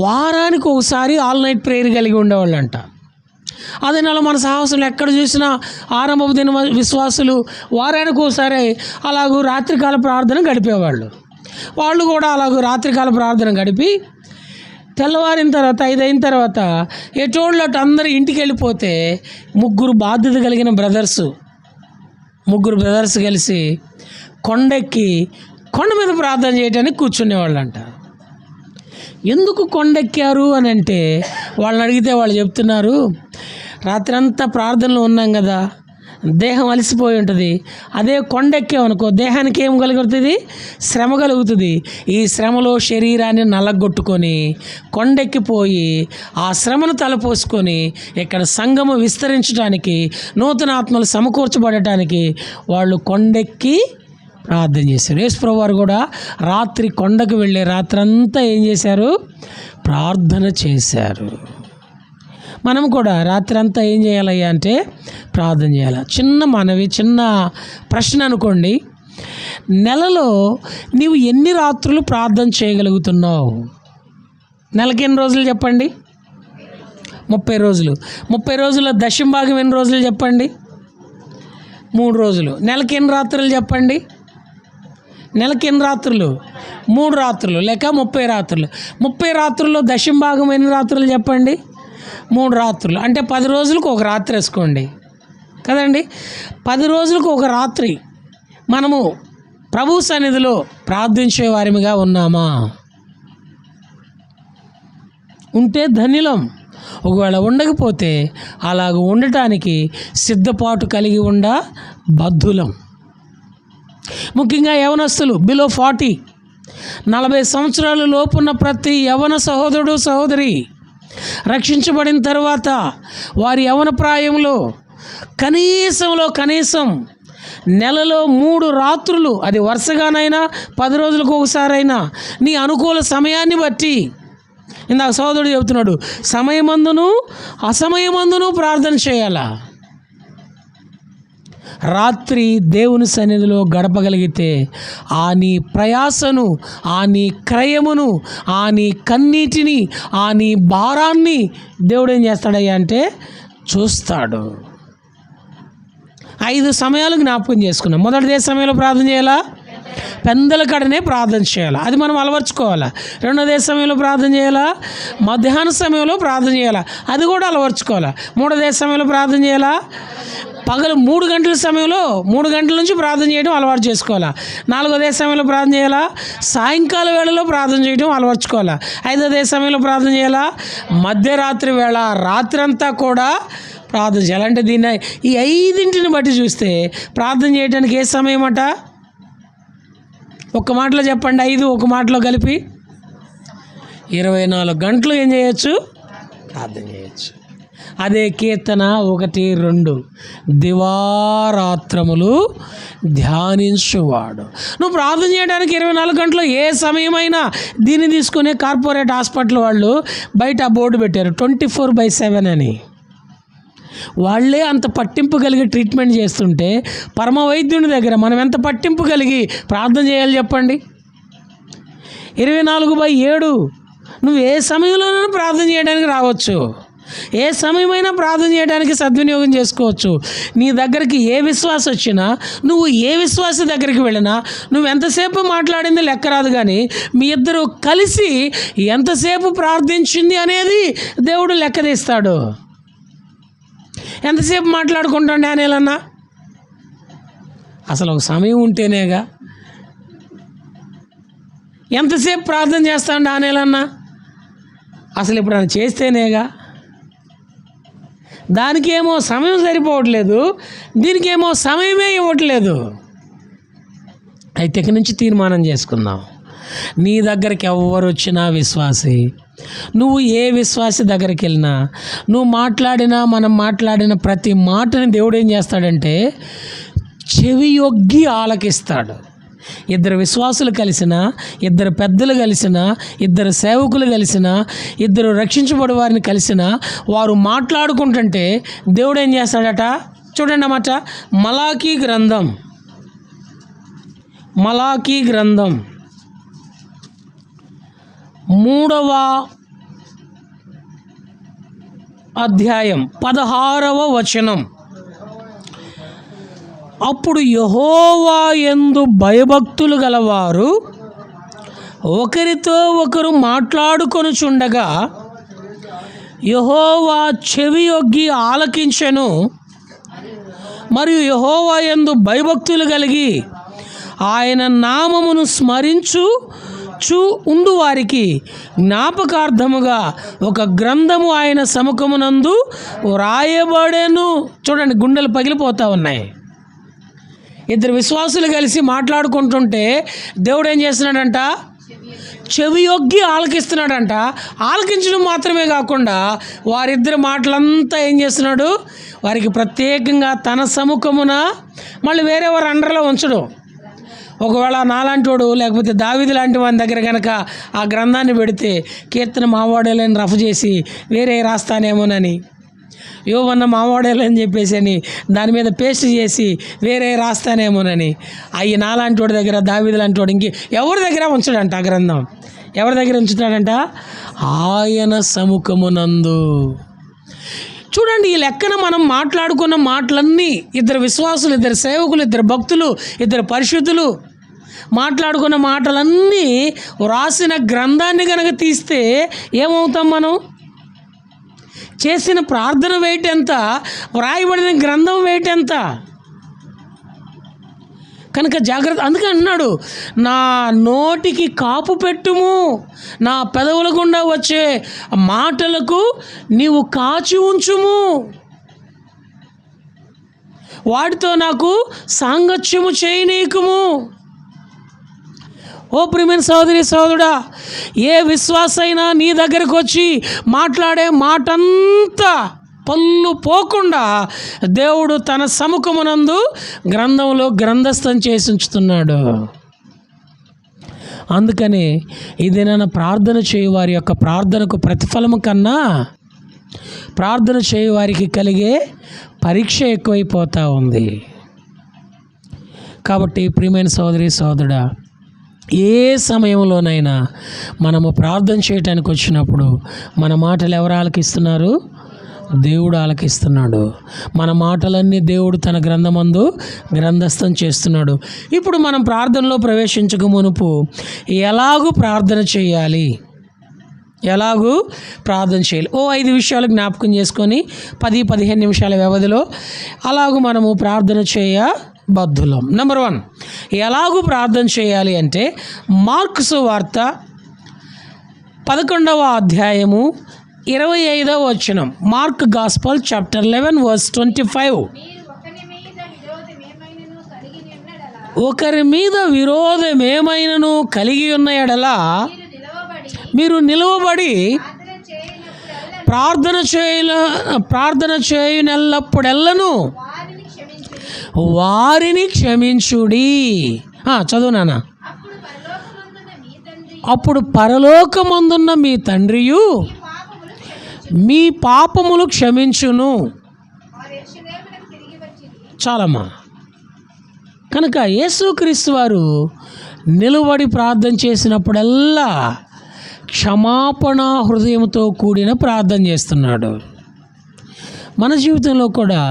వారానికి ఒకసారి ఆల్ నైట్ ప్రేయర్ కలిగి ఉండేవాళ్ళంట. ఆ దినాల్లో మన సాహసులు ఎక్కడ చూసినా ఆరంభపు దిన విశ్వాసులు వారానికి ఒకసారి అలాగూ రాత్రికాల ప్రార్థన గడిపేవాళ్ళు. వాళ్ళు కూడా అలాగూ రాత్రికాల ప్రార్థన గడిపి తెల్లవారిన తర్వాత 5 అయిన తర్వాత ఎటోళ్ళటు అందరూ ఇంటికి వెళ్ళిపోతే ముగ్గురు బాధ్యత కలిగిన ముగ్గురు బ్రదర్స్ కలిసి కొండెక్కి కొండ మీద ప్రార్థన చేయడానికి కూర్చునేవాళ్ళంట. ఎందుకు కొండెక్కారు అని అంటే వాళ్ళని అడిగితే వాళ్ళు చెప్తున్నారు, రాత్రి అంతా ప్రార్థనలో ఉన్నాం కదా, దేహం అలసిపోయి ఉంటుంది. అదే కొండెక్కామనుకో దేహానికి ఏం కలుగుతుంది? శ్రమ కలుగుతుంది. ఈ శ్రమలో శరీరాన్ని నలగొట్టుకొని కొండెక్కిపోయి ఆ శ్రమను తలపోసుకొని ఇక్కడ సంఘము విస్తరించడానికి, నూతన ఆత్మలు సమకూర్చబడటానికి వాళ్ళు కొండెక్కి ప్రార్థన చేశారు. యేసుప్రభువు వారు కూడా రాత్రి కొండకు వెళ్ళే రాత్రంతా ఏం చేశారు? ప్రార్థన చేశారు. మనం కూడా రాత్రి అంతా ఏం చేయాలయ్యా అంటే ప్రార్థన చేయాలి. చిన్న మనవి, చిన్న ప్రశ్న అనుకోండి. నెలలో నీవు ఎన్ని రాత్రులు ప్రార్థన చేయగలుగుతున్నావు? నెలకి ఎన్ని రోజులు చెప్పండి? 30 రోజులు. 30 రోజుల్లో దశంభాగం ఎన్ని రోజులు చెప్పండి? 3 రోజులు. నెలకి ఎన్ని రాత్రులు చెప్పండి? నెలకి ఎన్ని రాత్రులు? 3 రాత్రులు లేక 30 రాత్రులు. 30 రాత్రుల్లో దశంభాగం ఎన్ని రాత్రులు చెప్పండి? 3 రాత్రులు. అంటే 10 రోజులకు ఒక రాత్రి వేసుకోండి కదండి. 10 రోజులకు ఒక రాత్రి మనము ప్రభు సన్నిధిలో ప్రార్థించే వారిగా ఉన్నామా? ఉంటే ధన్యులం. ఒకవేళ ఉండకపోతే అలాగ ఉండటానికి సిద్ధపాటు కలిగి ఉండ బద్ధులం. ముఖ్యంగా యవనస్తులు బిలో 40 సంవత్సరాల లోపున్న ప్రతి యవన సహోదరుడు సహోదరి రక్షించబడిన తర్వాత వారి యవన ప్రాయంలో కనీసం నెలలో 3 రాత్రులు, అది వరుసగానైనా 10 రోజులకు ఒకసారైనా నీ అనుకూల సమయాన్ని బట్టి, ఇందాక సహోదరుడు చెబుతున్నాడు, సమయమందును అసమయమందును ప్రార్థన చేయాలా. రాత్రి దేవుని సన్నిధిలో గడపగలిగితే ఆ నీ ప్రయాసను, ఆ నీ క్రయమును, ఆ నీ కన్నీటిని, ఆ నీ భారాన్ని దేవుడు ఏం చేస్తాడయ్యా అంటే చూస్తాడు. 5 సమయాలు జ్ఞాపకం చేసుకున్నాం. మొదటిదే సమయంలో ప్రార్థన చేయాలా? పెందల కడనే ప్రార్థన చేయాలి, అది మనం అలవర్చుకోవాలా. రెండోదే సమయంలో ప్రార్థన చేయాలా? మధ్యాహ్న సమయంలో ప్రార్థన చేయాలా, అది కూడా అలవర్చుకోవాలా. మూడోదే సమయంలో ప్రార్థన చేయాలా? పగలు 3 గంటల సమయంలో 3 గంటల నుంచి ప్రార్థన చేయడం అలవాటు చేసుకోవాలా. 4వ సమయంలో ప్రార్థన చేయాలా? సాయంకాల వేళలో ప్రార్థన చేయడం అలవర్చుకోవాలా. 5వ సమయంలో ప్రార్థన చేయాలా? మధ్యరాత్రి వేళ, రాత్రంతా కూడా ప్రార్థన చేయాలి. అంటే దీన్ని ఈ 5ంటిని బట్టి చూస్తే ప్రార్థన చేయడానికి ఏ సమయం అట? ఒక్క మాటలో చెప్పండి, 5 ఒక మాటలో కలిపి 24 గంటలు ఏం చేయొచ్చు? ప్రార్థన చేయొచ్చు. అదే కీర్తన 1:2 దివారాత్రములు ధ్యానించువాడు. నువ్వు ప్రార్థన చేయడానికి 24 గంటలు ఏ సమయమైనా, దీన్ని తీసుకునే కార్పొరేట్ హాస్పిటల్ వాళ్ళు బయట బోర్డు పెట్టారు 24/7 అని. వాళ్ళే అంత పట్టింపు కలిగి ట్రీట్మెంట్ చేస్తుంటే పరమ వైద్యుని దగ్గర మనం ఎంత పట్టింపు కలిగి ప్రార్థన చేయాలి చెప్పండి? 24/7 నువ్వు ఏ సమయంలోనైనా ప్రార్థన చేయడానికి రావచ్చు, ఏ సమయమైనా ప్రార్థన చేయడానికి సద్వినియోగం చేసుకోవచ్చు. నీ దగ్గరికి ఏ విశ్వాసం వచ్చినా, నువ్వు ఏ విశ్వాస దగ్గరికి వెళ్ళినా, నువ్వు ఎంతసేపు మాట్లాడింది లెక్క రాదు, కానీ మీ ఇద్దరు కలిసి ఎంతసేపు ప్రార్థించింది అనేది దేవుడు లెక్క తీస్తాడు. ఎంతసేపు మాట్లాడుకుంటాం డానియేలన్నా? అసలు ఒక సమయం ఉంటేనేగా. ఎంతసేపు ప్రార్థన చేస్తాను డానియేలన్నా? అసలు ఇప్పుడు ఆయన చేస్తేనేగా. దానికేమో సమయం సరిపోవట్లేదు, దీనికేమో సమయమే ఇవ్వట్లేదు. అయితే ఇక నుంచి తీర్మానం చేసుకుందాం, నీ దగ్గరికి ఎవరు వచ్చినా విశ్వాసి, నువ్వు ఏ విశ్వాసి దగ్గరికి వెళ్ళినా, నువ్వు మాట్లాడినా, మనం మాట్లాడిన ప్రతి మాటని దేవుడు ఏం చేస్తాడంటే చెవియొగ్గి ఆలకిస్తాడు. 2 విశ్వాసులు కలిసినా, 2 పెద్దలు కలిసినా, 2 సేవకులు కలిసినా, 2 రక్షించబడి వారిని కలిసినా, వారు మాట్లాడుకుంటుంటే దేవుడు ఏం చేస్తాడట? చూడండి అన్నమాట. మలాకీ గ్రంథం 3వ అధ్యాయం 16వ వచనం. అప్పుడు యెహోవా యందు భయభక్తులు గలవారు ఒకరితో ఒకరు మాట్లాడుకొనుచుండగా యెహోవా చెవియొగ్గి ఆలకించెను. మరియు యెహోవా యందు భయభక్తులు కలిగి ఆయన నామమును స్మరించు వచ్చు ఉండు వారికి జ్ఞాపకార్థముగా ఒక గ్రంథము ఆయన సముఖమునందు వ్రాయబడెను. చూడండి, గుండెలు పగిలిపోతూ ఉన్నాయి. ఇద్దరు విశ్వాసులు కలిసి మాట్లాడుకుంటుంటే దేవుడు ఏం చేస్తున్నాడంట? చెవియొగ్గి ఆలకిస్తున్నాడంట. ఆలకించడం మాత్రమే కాకుండా వారిద్దరి మాటలంతా ఏం చేస్తున్నాడు? వారికి ప్రత్యేకంగా తన సముఖమున, మళ్ళీ వేరే వారి అండర్లో ఉంచడం. ఒకవేళ నాలాంటి వాడు లేకపోతే దావీదు లాంటి వాని దగ్గర కనుక ఆ గ్రంథాన్ని పెడితే కీర్తన మావాడేలని రఫ్ చేసి వేరే రాస్తానేమోనని, యోవన్న మావాడేలని చెప్పేసి అని దాని మీద పేస్ట్ చేసి వేరే రాస్తానేమోనని, అవి నాలాంటి వాడి దగ్గర, దావీదు లాంటి వాడు ఇంక ఎవరి దగ్గర ఉంచడంట. ఆ గ్రంథం ఎవరి దగ్గర ఉంచుతాడంట? ఆయన సముఖమునందు. చూడండి, ఈ లెక్కన మనం మాట్లాడుకున్న మాటలన్నీ, ఇద్దరు విశ్వాసులు, ఇద్దరు సేవకులు, ఇద్దరు భక్తులు, ఇద్దరు పరిశుద్ధులు మాట్లాడుకున్న మాటలన్నీ వ్రాసిన గ్రంథాన్ని కనుక తీస్తే ఏమవుతాం మనం? చేసిన ప్రార్థన వెయిట్ ఎంత? వ్రాయబడిన గ్రంథం వెయిట్ ఎంత? కనుక జాగ్రత్త. అందుకే అన్నాడు, నా నోటికి కాపు పెట్టుము, నా పెదవుల గుండా వచ్చే మాటలకు నీవు కాచి ఉంచుము, వాటితో నాకు సాంగత్యము చేయనీకుము. ఓ ప్రియమైన సోదరి సోదరుడా, ఏ విశ్వాసైనా నీ దగ్గరకు వచ్చి మాట్లాడే మాటంతా పళ్ళు పోకుండా దేవుడు తన సముఖమునందు గ్రంథంలో గ్రంథస్థం చేసి ఉంచుతున్నాడు. అందుకని ఇదేనా ప్రార్థన చేయు వారి యొక్క ప్రార్థనకు ప్రతిఫలము కన్నా ప్రార్థన చేయు వారికి కలిగే పరీక్ష ఎక్కువైపోతూ ఉంది. కాబట్టి ప్రియమైన సోదరి సోదరుడా, ఏ సమయంలోనైనా మనము ప్రార్థన చేయటానికి వచ్చినప్పుడు మన మాటలు ఎవరు ఆలకిస్తున్నారు? దేవుడు ఆలకిస్తున్నాడు. మన మాటలన్నీ దేవుడు తన గ్రంథమందు గ్రంథస్థం చేస్తున్నాడు. ఇప్పుడు మనం ప్రార్థనలో ప్రవేశించక మునుపు ఎలాగూ ప్రార్థన చేయాలి, ఎలాగూ ప్రార్థన చేయాలి, 5 విషయాలు జ్ఞాపకం చేసుకొని 10-15 నిమిషాల వ్యవధిలో అలాగూ మనము ప్రార్థన చేయబద్ధులం. నెంబర్ 1, ఎలాగూ ప్రార్థన చేయాలి అంటే మార్కు సువార్త 11వ అధ్యాయము 25వ వచనం. Mark gospel chapter 11 verse 25. ఒకరి మీద విరోధమేమైనను కలిగి ఉన్న ఎడల మీరు నిలువబడి ప్రార్థన చేయునెల్లప్పుడెల్లను వారిని క్షమించుడి. చదువు నాన్న. అప్పుడు పరలోకమందున్న మీ తండ్రియు మీ పాపములు క్షమించును. చాలమ్మా. కనుక యేసుక్రీస్తు వారు నిలబడి ప్రార్థన చేసినప్పుడల్లా క్షమాపణ హృదయంతో కూడిన ప్రార్థన చేస్తున్నాడు. మన జీవితంలో కూడా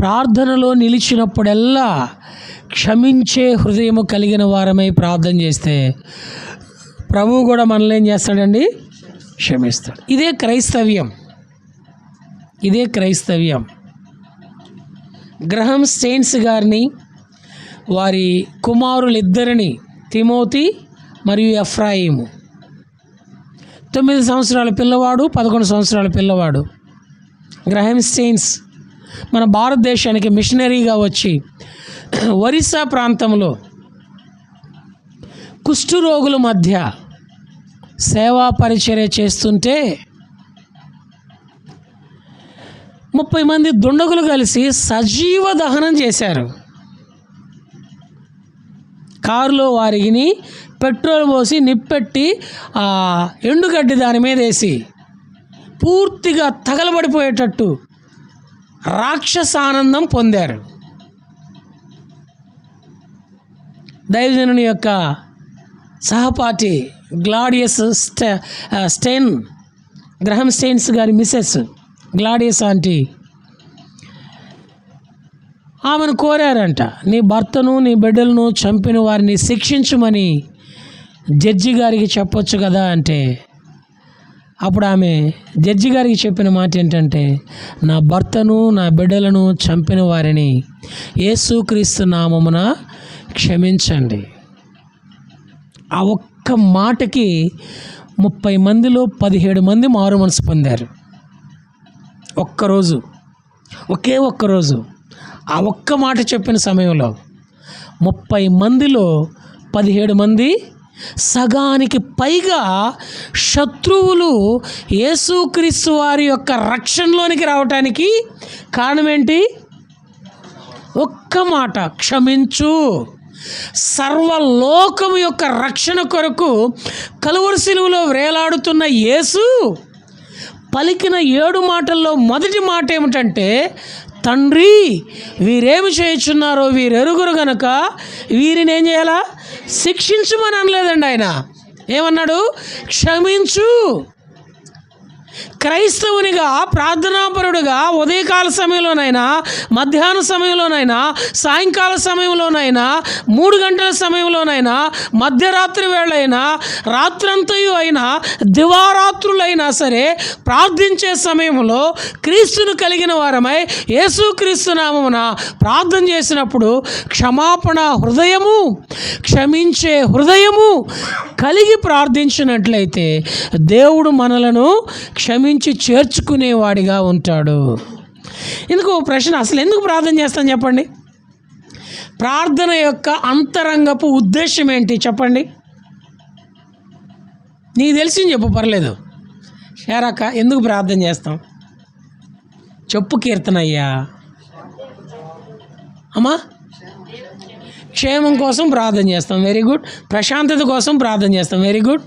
ప్రార్థనలో నిలిచినప్పుడల్లా క్షమించే హృదయము కలిగిన వారమై ప్రార్థన చేస్తే ప్రభువు కూడా మనల్ని ఏం చేస్తాడండి? క్షమిస్తాడు. ఇదే క్రైస్తవ్యం. గ్రహం స్టెయిన్స్ గారిని, వారి కుమారులిద్దరిని, తిమోతి మరియు ఎఫ్రాయిము, 9 సంవత్సరాల పిల్లవాడు, 11 సంవత్సరాల పిల్లవాడు, గ్రహం స్టెయిన్స్ మన భారతదేశానికి మిషనరీగా వచ్చి ఒరిస్సా ప్రాంతంలో కుష్ఠరోగుల మధ్య సేవా పరిచర్య చేస్తుంటే 30 మంది దుండగులు కలిసి సజీవ దహనం చేశారు. కారులో వారిని పెట్రోల్ పోసి నిప్పెట్టి ఎండుగడ్డి దాని మీద వేసి పూర్తిగా తగలబడిపోయేటట్టు రాక్షసానందం పొందారు. దైవజనుని యొక్క సహపాఠి గ్లాడియస్ స్టెయిన్, గ్రహం స్టెయిన్స్ గారి మిసెస్ గ్లాడియస్ ఆంటీ, ఆమెను కోరారంట, నీ భర్తను నీ బిడ్డలను చంపిన వారిని శిక్షించమని జడ్జి గారికి చెప్పొచ్చు కదా అంటే, అప్పుడు ఆమె జడ్జి గారికి చెప్పిన మాట ఏంటంటే, నా భర్తను నా బిడ్డలను చంపిన వారిని యేసుక్రీస్తు నామమున క్షమించండి. ఆ ఒక్క ఒక్క మాటకి 30 మందిలో 17 మంది మారు మనసు పొందారు. ఒక్కరోజు, ఒక్కరోజు ఆ ఒక్క మాట చెప్పిన సమయంలో 30 మందిలో 17 మంది, సగానికి పైగా శత్రువులు యేసుక్రీస్తు వారి యొక్క రక్షణలోనికి రావటానికి కారణం ఏంటి? ఒక్క మాట, క్షమించు. సర్వలోకము యొక్క రక్షణ కొరకు కలువరి శిలువలో వేలాడుతున్న యేసు పలికిన 7 మాటల్లో మొదటి మాట ఏమిటంటే, తండ్రి వీరేమి చేయుచున్నారో వీరెరుగురు గనక వీరిని ఏం చేయాలా? శిక్షించమని అనలేదండి. ఆయన ఏమన్నాడు? క్షమించు. క్రైస్తవునిగా, ప్రార్థనాపరుడుగా ఉదయకాల సమయంలోనైనా, మధ్యాహ్న సమయంలోనైనా, సాయంకాల సమయంలోనైనా, 3 గంటల సమయంలోనైనా, మధ్యరాత్రి వేళైనా, రాత్రంతయు అయినా, దివారాత్రులైనా సరే ప్రార్థించే సమయంలో క్రీస్తును కలిగిన వారమై యేసుక్రీస్తు నామమున ప్రార్థన చేసినప్పుడు క్షమాపణ హృదయము, క్షమించే హృదయము కలిగి ప్రార్థించినట్లయితే దేవుడు మనలను క్షమించి చేర్చుకునేవాడిగా ఉంటాడు. ఇందుకు ప్రశ్న, అసలు ఎందుకు ప్రార్థన చేస్తాం చెప్పండి? ప్రార్థన యొక్క అంతరంగపు ఉద్దేశం ఏంటి చెప్పండి? నీకు తెలిసింది చెప్పు, పర్లేదు. షేరాక ఎందుకు ప్రార్థన చేస్తాం చెప్పు కీర్తన అయ్యా. అమ్మా, క్షేమం కోసం ప్రార్థన చేస్తాం, వెరీ గుడ్. ప్రశాంతత కోసం ప్రార్థన చేస్తాం, very good.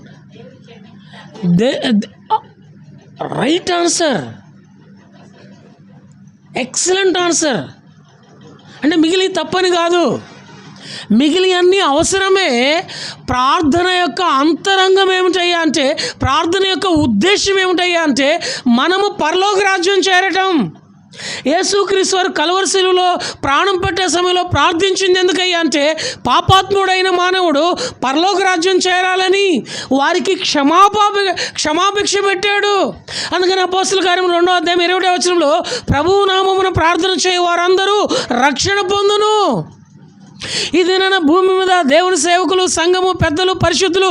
Right answer, excellent answer. అంటే మిగిలి తప్పని కాదు, మిగిలి అన్నీ అవసరమే. ప్రార్థన యొక్క అంతరంగం ఏమిటయ్యా అంటే, ప్రార్థన యొక్క ఉద్దేశం ఏమిటయ్యా అంటే, మనము పరలోక రాజ్యం చేరటం. యేసుక్రీస్తు వారు కలువరి శిలువలో ప్రాణం పెట్టే సమయంలో ప్రార్థించింది ఎందుకయ్యా అంటే, పాపాత్ముడైన మానవుడు పరలోక రాజ్యం చేరాలని వారికి క్షమాభిక్ష పెట్టాడు. అందుకని అపోస్తలుల కార్యము 2వ అధ్యాయం 20వ వచనంలో, ప్రభువు నామమున ప్రార్థన చేయ వారందరూ రక్షణ పొందును. ఇది నా భూమి మీద దేవుని సేవకులు, సంఘము, పెద్దలు, పరిశుద్ధులు,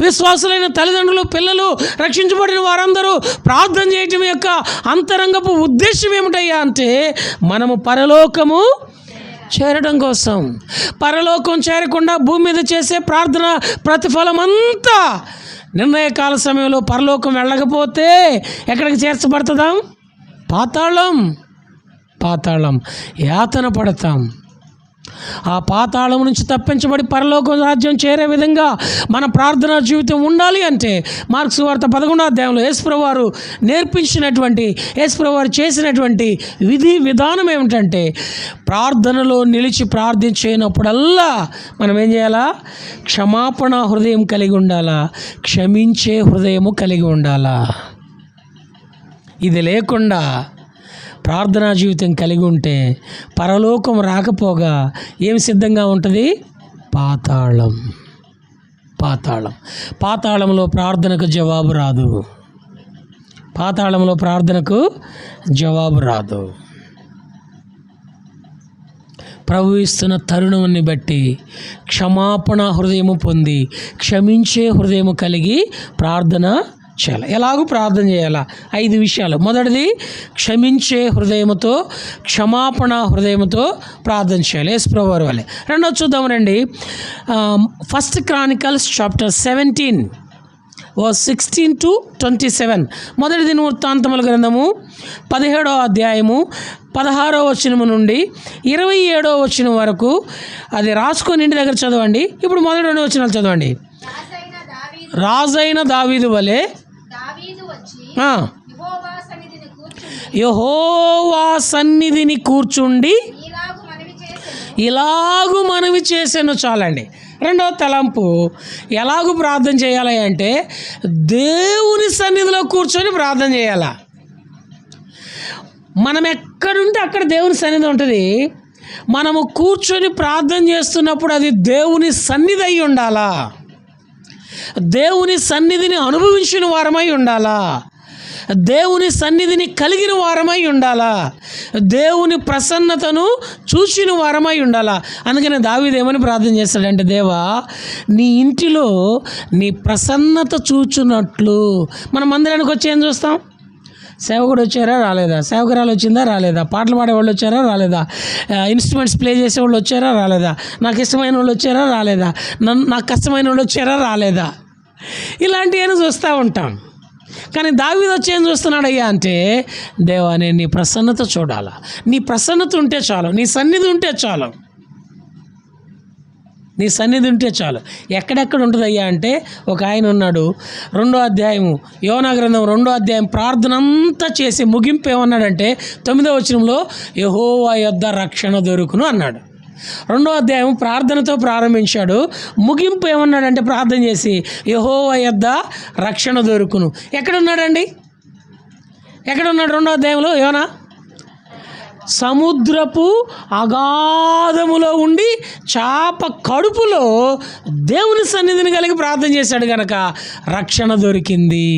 విశ్వాసులైన తల్లిదండ్రులు, పిల్లలు, రక్షించబడిన వారందరూ ప్రార్థన చేయటం యొక్క అంతరంగపు ఉద్దేశం ఏమిటయ్యా అంటే, మనము పరలోకము చేరడం కోసం. పరలోకం చేరకుండా భూమి మీద చేసే ప్రార్థన ప్రతిఫలం అంతా నిర్ణయకాల సమయంలో పరలోకం వెళ్ళకపోతే ఎక్కడికి చేర్చబడుతుందాం? పాతాళం యాతన పడతాం. ఆ పాతాళం నుంచి తప్పించబడి పరలోక రాజ్యం చేరే విధంగా మన ప్రార్థనా జీవితం ఉండాలి అంటే, మార్కు సువార్త 11వ అధ్యాయంలో యేసుప్రభువు వారు నేర్పించినటువంటి, యేసుప్రభువు వారు చేసినటువంటి విధి విధానం ఏమిటంటే, ప్రార్థనలో నిలిచి ప్రార్థించినప్పుడల్లా మనం ఏం చేయాలా? క్షమాపణ హృదయం కలిగి ఉండాలా, క్షమించే హృదయము కలిగి ఉండాలా. ఇది లేకుండా ప్రార్థనా జీవితం కలిగి ఉంటే పరలోకం రాకపోగా ఏమి సిద్ధంగా ఉంటుంది? పాతాళంలో ప్రార్థనకు జవాబు రాదు. ప్రభు ఇస్తున్న తరుణాన్ని బట్టి క్షమాపణ హృదయము పొంది క్షమించే హృదయము కలిగి ప్రార్థన చేయాలి. ఎలాగూ ప్రార్థన చేయాలా? 5 విషయాలు. మొదటిది, క్షమించే హృదయముతో, క్షమాపణ హృదయముతో ప్రార్థన చేయాలి, యేసుప్రభువు వారి వలె. రెండోది చూద్దాం రండి. 1 Chronicles chapter 17 verse 16 to 27. మొదటి దినవృత్తాంతముల గ్రంథము 17వ అధ్యాయము 16వ వచనము నుండి 27వ వచనం వరకు అది రాసుకొని ఇంటి దగ్గర చదవండి. ఇప్పుడు మొదటి 2 వచనాలు చదవండి. రాజైన దావీదు వలె యెహోవా సన్నిధిని కూర్చుండి ఇలాగు మనవి చేసాను. చాలండి. రెండవ తలంపు, ఎలాగూ ప్రార్థన చేయాలి అంటే, దేవుని సన్నిధిలో కూర్చొని ప్రార్థన చేయాలా. మనం ఎక్కడుంటే అక్కడ దేవుని సన్నిధి ఉంటుంది. మనము కూర్చొని ప్రార్థన చేస్తున్నప్పుడు అది దేవుని సన్నిధి అయి ఉండాలా, దేవుని సన్నిధిని అనుభవించిన వారమై ఉండాలా. దేవుని సన్నిధిని కలిగిన వారమై ఉండాలా, దేవుని ప్రసన్నతను చూసిన వారమై ఉండాలా. అందుకని దావీదు ఏమని ప్రార్థన చేస్తాడంటే, దేవా నీ ఇంటిలో నీ ప్రసన్నత చూచున్నట్లు. మనం మందిరానికి వచ్చి ఏం చూస్తాం? సేవకుడు వచ్చారా రాలేదా, సేవకురాలు వచ్చిందా రాలేదా, పాటలు పాడేవాళ్ళు వచ్చారా రాలేదా, ఇన్స్ట్రుమెంట్స్ ప్లే చేసేవాళ్ళు వచ్చారా రాలేదా, నాకు ఇష్టమైన వాళ్ళు వచ్చారా రాలేదా, నాకు కష్టమైన వాళ్ళు వచ్చారా రాలేదా, ఇలాంటివన్నీ చూస్తూ ఉంటాం. కానీ దావీదు వచ్చి ఏం చూస్తున్నాడయ్యా అంటే, దేవా నేను నీ ప్రసన్నత చూడాలా, నీ ప్రసన్నత ఉంటే చాలు, నీ సన్నిధి ఉంటే చాలు, నీ సన్నిధి ఉంటే చాలు. ఎక్కడెక్కడ ఉంటుందయ్యా అంటే, ఒక ఆయన ఉన్నాడు, 2వ అధ్యాయము యోనా గ్రంథం 2వ అధ్యాయం ప్రార్థన అంతా చేసి ముగింపు ఏమన్నాడంటే 9వ వచనంలో యెహోవా యొద్ద రక్షణ దొరుకును అన్నాడు. 2వ అధ్యాయం ప్రార్థనతో ప్రారంభించాడు, ముగింపు ఏమన్నాడంటే ప్రార్థన చేసి యెహోవా యొద్ద రక్షణ దొరుకును. ఎక్కడున్నాడండి? ఎక్కడున్నాడు 2వ అధ్యాయంలో యోనా? సముద్రపు అగాధములో ఉండి చాప కడుపులో దేవుని సన్నిధిని కలిగి ప్రార్థన చేశాడు కనుక రక్షణ దొరికింది.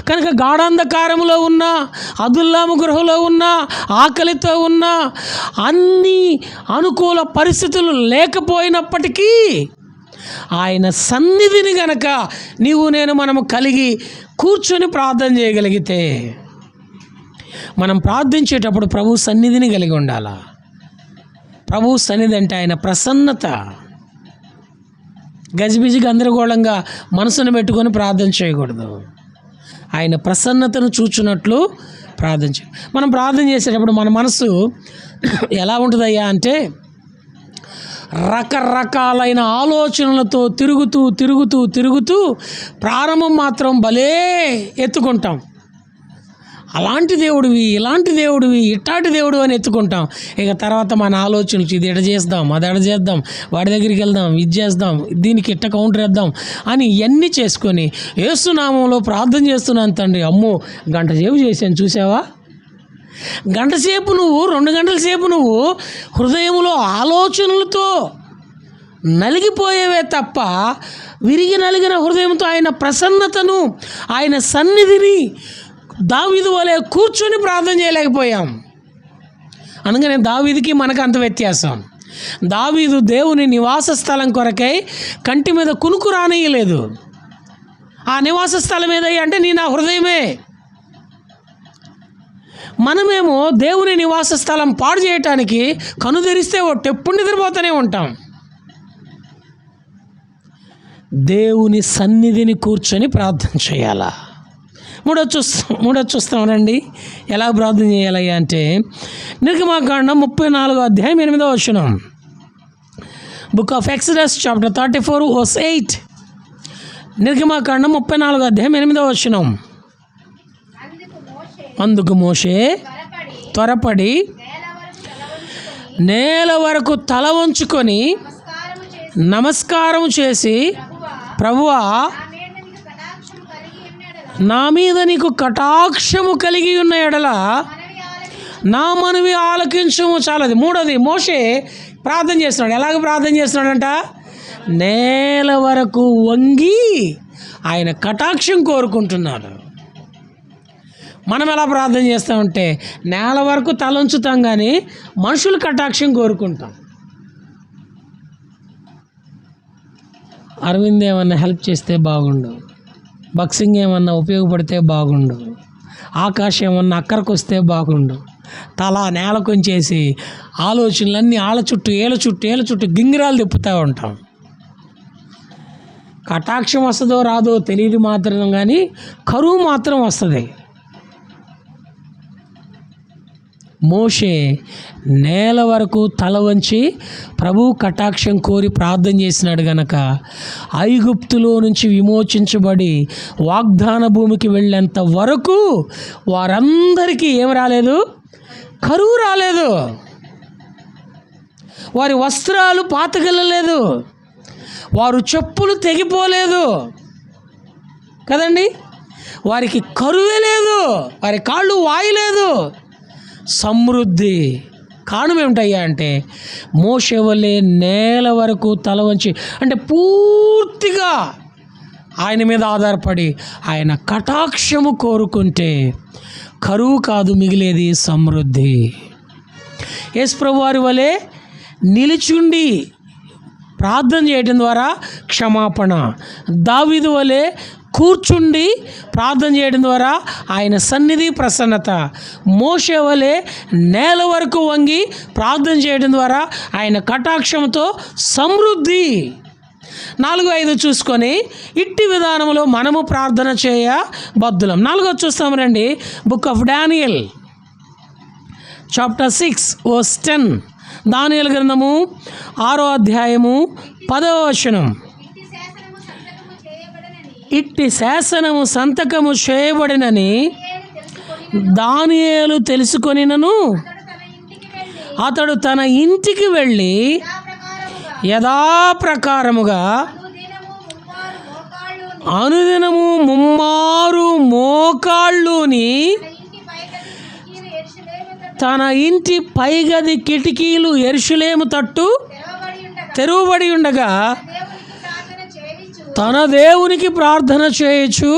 కనుక గాఢాంధకారములో ఉన్న, అదుల్లాము గృహలో ఉన్న, ఆకలితో ఉన్న, అన్ని అనుకూల పరిస్థితులు లేకపోయినప్పటికీ ఆయన సన్నిధిని గనక మనము కలిగి కూర్చొని ప్రార్థన చేయగలిగితే, మనం ప్రార్థించేటప్పుడు ప్రభు సన్నిధిని కలిగి ఉండాలా. ప్రభు సన్నిధి అంటే ఆయన ప్రసన్నత. గజిబిజి గందరగోళంగా మనసును పెట్టుకొని ప్రార్థన చేయకూడదు. ఆయన ప్రసన్నతను చూచున్నట్లు ప్రార్థన చేయాలి. మనం ప్రార్థన చేసేటప్పుడు మన మనసు ఎలా ఉంటుందయ్యా అంటే, రకరకాలైన ఆలోచనలతో తిరుగుతూ ప్రారంభం మాత్రం భలే ఎత్తుకుంటాం. అలాంటి దేవుడివి, ఇలాంటి దేవుడివి, ఇట్టాటి దేవుడు అని ఎత్తుకుంటాం. ఇక తర్వాత మన ఆలోచనలు, ఇది ఎడ చేద్దాం, అది ఎడ చేద్దాం, వాడి దగ్గరికి వెళ్దాం, ఇది చేద్దాం, దీనికి ఇట్ట కౌంటర్ వేద్దాం అని ఇవన్నీ చేసుకొని యేసు నామంలో ప్రార్థన చేస్తున్నాను తండ్రి. అమ్మో గంట సేపు చేశాను చూసావా, గంట సేపు నువ్వు 2 గంటల సేపు నువ్వు హృదయంలో ఆలోచనలతో నలిగిపోయేవే తప్ప విరిగి నలిగిన హృదయంతో ఆయన ప్రసన్నతను, ఆయన సన్నిధిని దావీదు వలె కూర్చొని ప్రార్థన చేయలేకపోయాం. అందుకనే దావీదుకి మనకు అంత వ్యత్యాసం. దావీదు దేవుని నివాస స్థలం కొరకై కంటి మీద కునుకు రానియలేదు. ఆ నివాస స్థలం ఏదయ్యా అంటే నా హృదయమే. మనమేమో దేవుని నివాస స్థలం పాడు చేయటానికి కనుదెరిస్తే ఎప్పుడు నిద్రపోతూనే ఉంటాం. దేవుని సన్నిధిని కూర్చొని ప్రార్థన చేయాలా. మూడో చూస్తామండి ఎలా ప్రార్థన చేయాలయ్యా అంటే, నిర్గమాకాండం 34వ అధ్యాయం 8వ వచనం. Book of Exodus chapter 34 verse 8. నిర్గమాకాండం 34వ అధ్యాయం 8వ వచనం. అందుకు మోషే త్వరపడి నేల వరకు తల వంచుకొని నమస్కారం చేసి, ప్రభువా నా మీద నీకు కటాక్షము కలిగి ఉన్న ఎడల నా మనవి ఆలకించము. చాలది. మూడోది మోషే ప్రార్థన చేస్తున్నాడు. ఎలాగ ప్రార్థన చేస్తున్నాడంట? నేల వరకు వంగి ఆయన కటాక్షం కోరుకుంటున్నాడు. మనం ఎలా ప్రార్థన చేస్తామంటే నేల వరకు తలంచుతాం, కానీ మనుషులు కటాక్షం కోరుకుంటాం. అరవింద్ ఏమన్నా హెల్ప్ చేస్తే బాగుండు, బక్సింగ్ ఏమన్నా ఉపయోగపడితే బాగుండు, ఆకాశం ఏమన్నా అక్కడికి వస్తే బాగుండు, తల నేల కొంచేసి ఆలోచనలన్నీ ఏళ్ళ చుట్టూ గింగిరాలు తిప్పుతూ ఉంటాం. కటాక్షం వస్తుందో రాదో తెలియదు మాత్రం, కానీ కరువు మాత్రం వస్తుంది. మోషే నేల వరకు తల వంచి ప్రభు కటాక్షం కోరి ప్రార్థన చేసినాడు గనక ఐగుప్తులో నుంచి విమోచించబడి వాగ్దాన భూమికి వెళ్ళేంత వరకు వారందరికీ ఏం రాలేదు? కరువు రాలేదు. వారి వస్త్రాలు పాతగిల్లలేదు, వారు చెప్పులు తెగిపోలేదు కదండి. వారికి కరువే లేదు, వారి కాళ్ళు వాయలేదు. సమృద్ధి. కారణం ఏమిటయ్యా అంటే మోషే వలె నేల వరకు తల వంచి, అంటే పూర్తిగా ఆయన మీద ఆధారపడి ఆయన కటాక్షము కోరుకుంటే కరువు కాదు మిగిలేది సమృద్ధి. యేసుప్రభు వారి వలె నిలిచుండి ప్రార్థన చేయడం ద్వారా క్షమాపణ, దావీదు వలె కూర్చుండి ప్రార్థన చేయడం ద్వారా ఆయన సన్నిధి ప్రసన్నత, మోషే వలె నేల వరకు వంగి ప్రార్థన చేయడం ద్వారా ఆయన కటాక్షంతో సమృద్ధి. 4-5 చూసుకొని ఇట్టి విధానంలో మనము ప్రార్థన చేయ బద్దులం. 4 చూస్తాము రండి. Book of Daniel chapter 6:10. దానియేలు గ్రంథము 6వ అధ్యాయము 10వ వచనం. ఇట్టి శాసనము సంతకము చేయబడినని దానియేలు తెలుసుకొనినను అతడు తన ఇంటికి వెళ్ళి యథాప్రకారముగా అనుదినము 3 మోకాళ్ళుని తన ఇంటి పైగది కిటికీలు యెరూషలేము తట్టు తెరువబడి ఉండగా తన దేవునికి ప్రార్థన చేయొచ్చు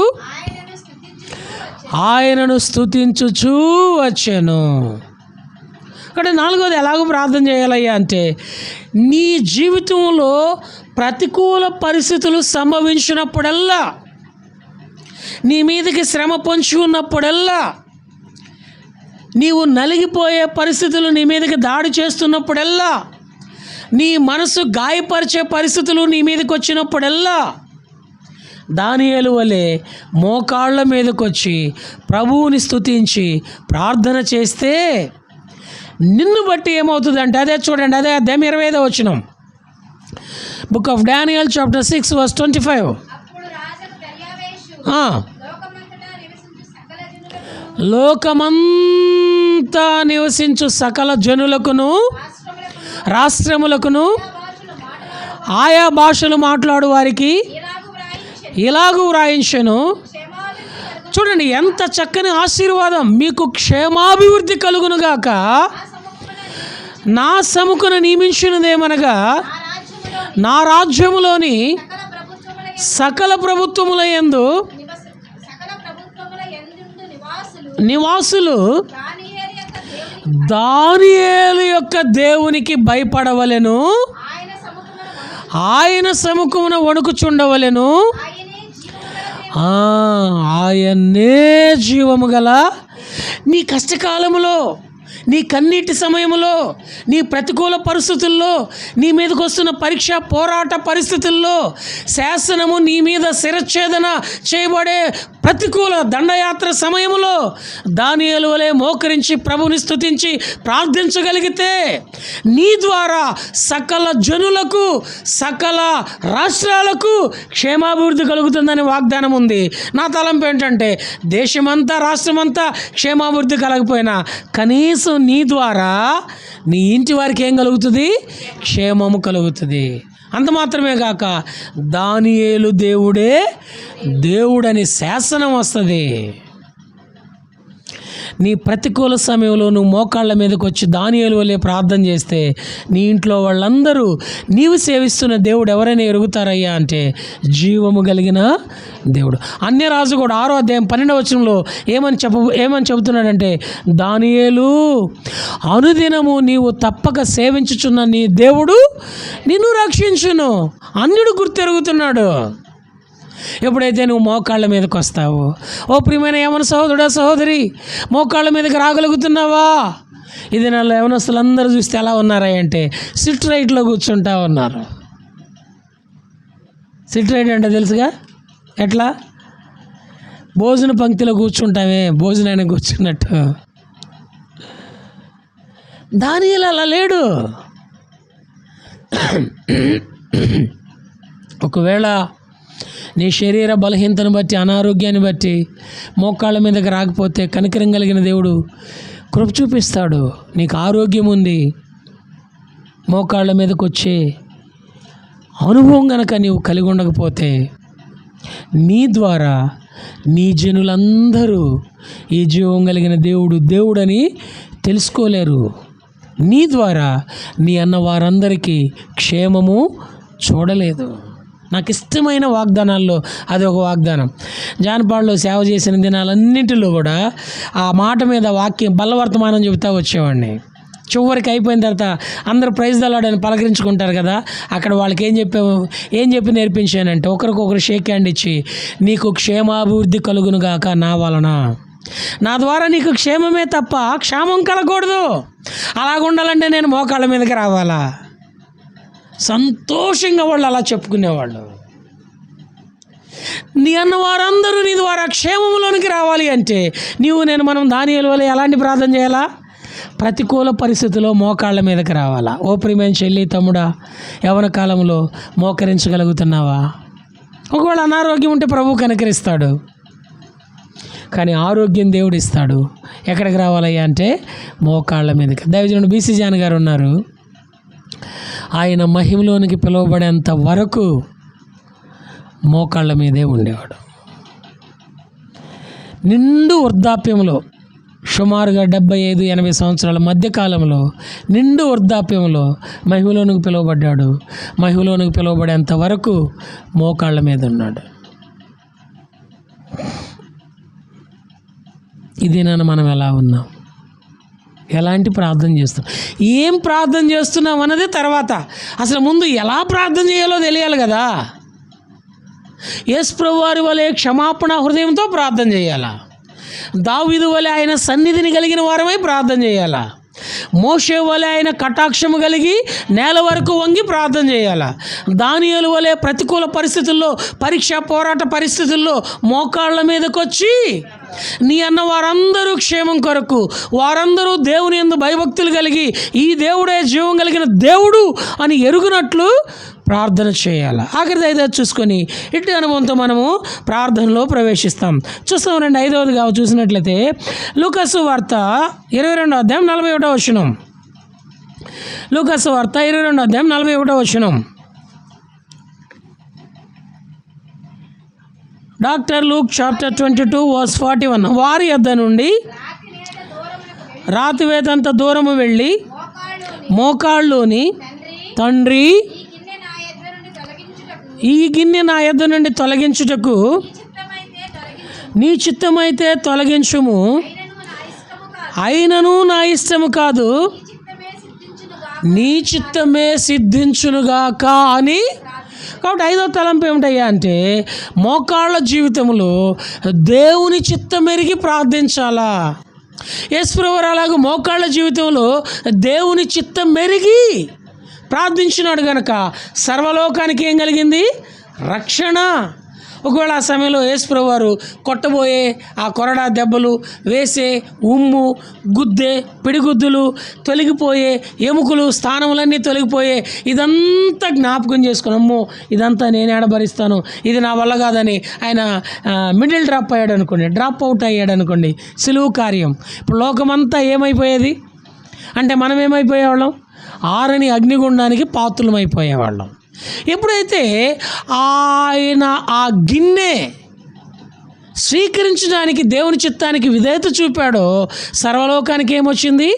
ఆయనను స్తుతించుచూ వచ్చెను. ఇక్కడ 4వది ఎలాగో ప్రార్థన చేయాలయ్యా అంటే, నీ జీవితంలో ప్రతికూల పరిస్థితులు సంభవించినప్పుడల్లా, నీ మీదకి శ్రమ పొంచి ఉన్నప్పుడల్లా, నీవు నలిగిపోయే పరిస్థితులు నీ మీదకి దాడి చేస్తున్నప్పుడల్లా, నీ మనసు గాయపరిచే పరిస్థితులు నీ మీదకి వచ్చినప్పుడల్లా దానియేలు వలె మోకాళ్ళ మీదకి వచ్చి ప్రభువుని స్తుతించి ప్రార్థన చేస్తే నిన్ను బట్టి ఏమవుతుందంటే, అదే చూడండి, అదే అధ్యాయం 25వ వచనం. Book of Daniel chapter 6:25. లోకమంతా నివసించు సకల జనులకును రాష్ట్రములకును ఆయా భాషలు మాట్లాడు వారికి ఇలాగూ వ్రాయించెను. చూడండి ఎంత చక్కని ఆశీర్వాదం. మీకు క్షేమాభివృద్ధి కలుగునుగాక, నా సముఖన నియమించినదేమనగా నా రాజ్యములోని సకల ప్రభుత్వముల యందు నివాసులు దానియేలు యొక్క దేవునికి భయపడవలెను, ఆయన సముఖమున వణుకుచుండవలెను. ఆయన్నే జీవము గల నీ కష్టకాలములో, నీ కన్నీటి సమయంలో, నీ ప్రతికూల పరిస్థితుల్లో, నీ మీదకి వస్తున్న పరీక్ష పోరాట పరిస్థితుల్లో, శాసనము నీ మీద శిరచ్ఛేదన చేయబడే ప్రతికూల దండయాత్ర సమయంలో దానియేలు వలె మోకరించి ప్రభుని స్తుతించి ప్రార్థించగలిగితే నీ ద్వారా సకల జనులకు సకల రాష్ట్రాలకు క్షేమాభివృద్ధి కలుగుతుందని వాగ్దానం ఉంది. నా తలంపు ఏంటంటే, దేశమంతా రాష్ట్రమంతా క్షేమాభివృద్ధి కలగపోయినా కనీసం నీ ద్వారా నీ ఇంటి వారికి ఏం కలుగుతుంది? క్షేమము కలుగుతుంది. అంత మాత్రమే కాక దానియేలు దేవుడే దేవుడని శాసనం వస్తుంది. నీ ప్రతికూల సమయంలో నువ్వు మోకాళ్ళ మీదకి వచ్చి దానియేలు వలె ప్రార్థన చేస్తే నీ ఇంట్లో వాళ్ళందరూ నీవు సేవిస్తున్న దేవుడు ఎవరైనా ఎరుగుతారయ్యా అంటే జీవము కలిగిన దేవుడు. అన్యరాజు కూడా 6వ అధ్యాయం 12వ వచనంలో ఏమని చెబుతున్నాడంటే, దానియేలు అనుదినము నీవు తప్పక సేవించుచున్న నీ దేవుడు నిన్ను రక్షించును. అన్యుడు గుర్తెరుగుతున్నాడు. ఎప్పుడైతే నువ్వు మోకాళ్ళ మీదకి వస్తావో, ఓ ప్రియమైన యవన సహోదరుడా సహోదరి, మోకాళ్ళ మీదకి రాగలుగుతున్నావా? ఇది నాలో యవనస్తులు అందరూ చూస్తే ఎలా ఉన్నారా అంటే సిట్ రైట్లో కూర్చుంటా ఉన్నారు. సిట్ రైట్ అంటే తెలుసుగా, ఎట్లా భోజన పంక్తిలో కూర్చుంటామే, భోజనానికి కూర్చున్నట్టు. దానియేలు అలా లేడు. ఒకవేళ నీ శరీర బలహీనతను బట్టి, అనారోగ్యాన్ని బట్టి మోకాళ్ళ మీదకి రాకపోతే కనికరం కలిగిన దేవుడు కృప చూపిస్తాడు. నీకు ఆరోగ్యం ఉంది, మోకాళ్ళ మీదకి వచ్చే అనుభవం కనుక నీవు కలిగి ఉండకపోతే నీ ద్వారా నీ జనులందరూ ఈ జీవం కలిగిన దేవుడు దేవుడని తెలుసుకోలేరు. నీ ద్వారా నీ అన్న వారందరికీ క్షేమము చూడలేదు. నాకు ఇష్టమైన వాగ్దానాల్లో అది ఒక వాగ్దానం. జానపాడులో సేవ చేసిన దినాలన్నింటిలో కూడా ఆ మాట మీద వాక్యం బల్లవర్తమానం చెబుతూ వచ్చేవాడిని. చివరికి అయిపోయిన తర్వాత అందరూ ప్రైజ్ దలాడని పలకరించుకుంటారు కదా, అక్కడ వాళ్ళకి ఏం చెప్పి నేర్పించానంటే, ఒకరికొకరు షేక్ హ్యాండ్ ఇచ్చి, నీకు క్షేమాభివృద్ధి కలుగును గాక నా వలన, నా ద్వారా నీకు క్షేమమే తప్ప క్షేమం కలగకూడదు. అలాగుండాలంటే నేను మోకాళ్ళ మీదకి రావాలా? సంతోషంగా వాళ్ళు అలా చెప్పుకునేవాళ్ళు. నీ అన్న వారందరూ నీ ద్వారా క్షేమంలోనికి రావాలి అంటే మనం దానియేలు వలె ఎలాంటి ప్రార్థన చేయాలా? ప్రతికూల పరిస్థితుల్లో మోకాళ్ళ మీదకి రావాలా? ఓ ప్రియమైన చెల్లి, తమ్ముడా, యవ్వన కాలంలో మోకరించగలుగుతున్నావా? ఒకవేళ అనారోగ్యం ఉంటే ప్రభువు కనికరిస్తాడు, కానీ ఆరోగ్యం దేవుడు ఇస్తాడు. ఎక్కడికి రావాలయ్యా అంటే మోకాళ్ళ మీదకి. దైవజనుడు బీసీ జాన్ గారు ఉన్నారు. ఆయన మహిమలోనికి పిలువబడేంత వరకు మోకాళ్ళ మీదే ఉండేవాడు. నిండు వృద్ధాప్యంలో, సుమారుగా 75-80 సంవత్సరాల మధ్యకాలంలో నిండు వృద్ధాప్యంలో మహిమలోనికి పిలువబడ్డాడు. మహిమలోనికి పిలువబడేంత వరకు మోకాళ్ళ మీద ఉన్నాడు. ఇది మనం ఎలా ఉన్నాం? ఎలాంటి ప్రార్థన చేస్తున్నాం? ఏం ప్రార్థన చేస్తున్నాం అన్నది తర్వాత. అసలు ముందు ఎలా ప్రార్థన చేయాలో తెలియాలి కదా. యేసు ప్రభువారి వలె క్షమాపణ హృదయంతో ప్రార్థన చేయాలా? దావీదు వలె ఆయన సన్నిధిని కలిగిన వారమై ప్రార్థన చేయాలా? మోషే వలె ఆయన కటాక్షము కలిగి నేల వరకు వంగి ప్రార్థన చేయాలా? దానియేలు వలె ప్రతికూల పరిస్థితుల్లో, పరీక్ష పోరాట పరిస్థితుల్లో మోకాళ్ళ మీదకి వచ్చి నీ అన్న వారందరూ క్షేమం కొరకు, వారందరూ దేవుని యందు భయభక్తులు కలిగి ఈ దేవుడే జీవం కలిగిన దేవుడు అని ఎరుగునట్లు ప్రార్థన చేయాలి. ఆఖరిది 5వ చూసుకొని ఇట్టి అనుభవంతో మనము ప్రార్థనలో ప్రవేశిస్తాం. చూస్తామండి. 5వదిగా చూసినట్లయితే లూకాసు వార్త 22వ అధ్యాయం 41వ వచనం. లూకాసు వార్త 22వ అధ్యాయం 41వ వచనం. Doctor Luke chapter 22 verse 41. వారి యొద్ద నుండి రాతివేతంత దూరము వెళ్ళి మోకాళ్ళలోని, తండ్రి ఈ గిన్నె నా యొద్ద నుండి తొలగించుటకు నీ చిత్తమైతే తొలగించుము, అయినను నా ఇష్టము కాదు, నీ చిత్తమే సిద్ధించునుగాక అని. కాబట్టి 5వ తలంపు ఏమిటయ్యా అంటే మోకాళ్ళ జీవితంలో దేవుని చిత్తం ఎరిగి ప్రార్థించాలా. యేసు ప్రభువు అలాగే మోకాళ్ళ జీవితంలో దేవుని చిత్తం మెరిగి ప్రార్థించినాడు గనక సర్వలోకానికి ఏం కలిగింది? రక్షణ. ఒకవేళ ఆ సమయంలో యేసు ప్రభువారు కొట్టబోయే ఆ కొరడా దెబ్బలు, వేసే ఉమ్ము, గుద్దే పిడిగుద్దులు, తొలగిపోయే ఎముకలు, స్థానములన్నీ తొలగిపోయే ఇదంతా జ్ఞాపకం చేసుకుని, అమ్మో ఇదంతా నేను ఏడబరిస్తాను, ఇది నా వల్ల కాదని ఆయన మిడిల్ డ్రాప్ అయ్యాడు అనుకోండి, డ్రాప్ అవుట్ అయ్యాడు అనుకోండి. సులువు కార్యం. ఇప్పుడు లోకమంతా ఏమైపోయేది అంటే మనం ఏమైపోయేవాళ్ళం? ఆరని అగ్నిగుండానికి పాత్రులమైపోయేవాళ్ళం. ఎప్పుడైతే ఆయన ఆ గిన్నె స్వీకరించడానికి దేవుని చిత్తానికి విధేయత చూపాడో సర్వలోకానికి ఏమొచ్చింది?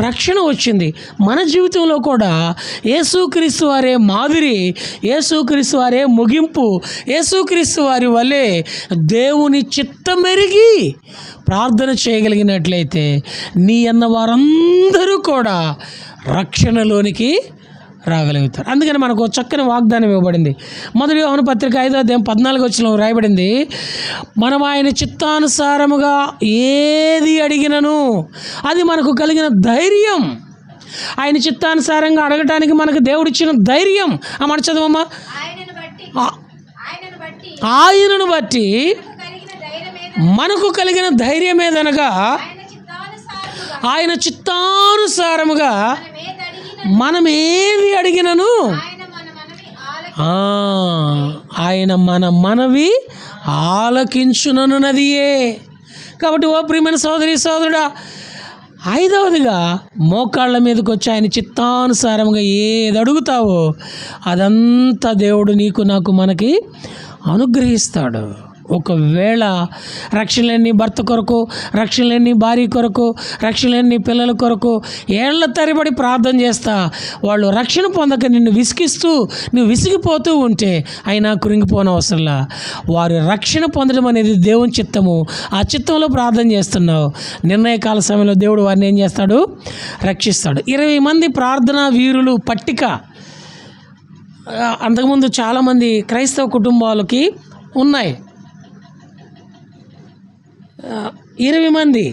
రక్షణ వచ్చింది. మన జీవితంలో కూడా యేసుక్రీస్తు వారే మాదిరి, యేసుక్రీస్తు వారే ముగింపు, యేసుక్రీస్తు వారి వలె దేవుని చిత్తమెరిగి ప్రార్థన చేయగలిగినట్లయితే నీ అన్న వారందరూ కూడా రక్షణలోనికి రాగలుగుతారు. అందుకని మనకు చక్కని వాగ్దానం ఇవ్వబడింది. మొదటి యోహాను పత్రిక 5వ అధ్యాయం 14వ వచనంలో రాయబడింది, మనం ఆయన చిత్తానుసారముగా ఏది అడిగినను అది మనకు కలిగిన ధైర్యం. ఆయన చిత్తానుసారంగా అడగటానికి మనకు దేవుడిచ్చిన ధైర్యం. ఆ మాట చదవమ్మా. ఆయనను బట్టి మనకు కలిగిన ధైర్యం ఏదనగా ఆయన చిత్తానుసారముగా మనం ఏది అడిగినను ఆయన మన మనవి ఆలకించుననున్నదియే. కాబట్టి ఓ ప్రియమైన సోదరి సోదరుడా, 5వదిగా మోకాళ్ళ మీదకి వచ్చి ఆయన చిత్తానుసారంగా ఏది అడుగుతావో అదంతా దేవుడు నీకు నాకు మనకి అనుగ్రహిస్తాడు. ఒకవేళ రక్షణ లేని భర్త కొరకు, రక్షణ లేని భార్య కొరకు, రక్షణ లేని పిల్లల కొరకు ఏళ్ల తరబడి ప్రార్థన చేస్తా వాళ్ళు రక్షణ పొందక నిన్ను విసిగిస్తూ నువ్వు విసిగిపోతూ ఉంటే అయినా కృంగిపోని అవసరంలా. వారు రక్షణ పొందడం అనేది దేవుని చిత్తము. ఆ చిత్తంలో ప్రార్థన చేస్తున్నావు. నిర్ణయకాల సమయంలో దేవుడు వారిని ఏం చేస్తాడు? రక్షిస్తాడు. 20 మంది ప్రార్థనా వీరులు పట్టిక అంతకుముందు చాలామంది క్రైస్తవ కుటుంబాలకి ఉన్నాయి. 20 మంది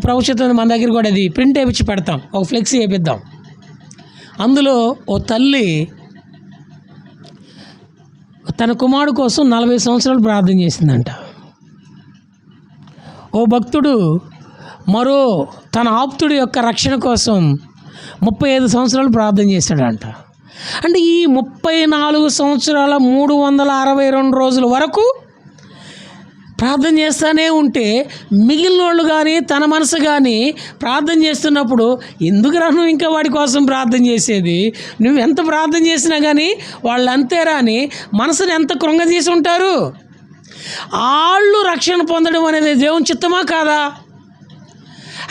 ప్రభుత్వం మన దగ్గర కూడా అది ప్రింట్ వేయించి పెడతాం, ఒక ఫ్లెక్సీ వేపిద్దాం. అందులో ఓ తల్లి తన కుమారుడు కోసం 40 సంవత్సరాలు ప్రార్థన చేసిందంట. ఓ భక్తుడు మరో తన ఆప్తుడి యొక్క రక్షణ కోసం 35 సంవత్సరాలు ప్రార్థన చేశాడంట. అంటే ఈ 34 సంవత్సరాల 362 రోజుల వరకు ప్రార్థన చేస్తూనే ఉంటే మిగిలిన వాళ్ళు కానీ తన మనసు కానీ ప్రార్థన చేస్తున్నప్పుడు ఎందుకురా నువ్వు ఇంకా వాడి కోసం ప్రార్థన చేసేది? నువ్వు ఎంత ప్రార్థన చేసినా కానీ వాళ్ళు అంతేరా అని మనసుని ఎంత కృంగదీసి ఉంటారు. వాళ్ళు రక్షణ పొందడం అనేది దేవుని చిత్తమా కాదా?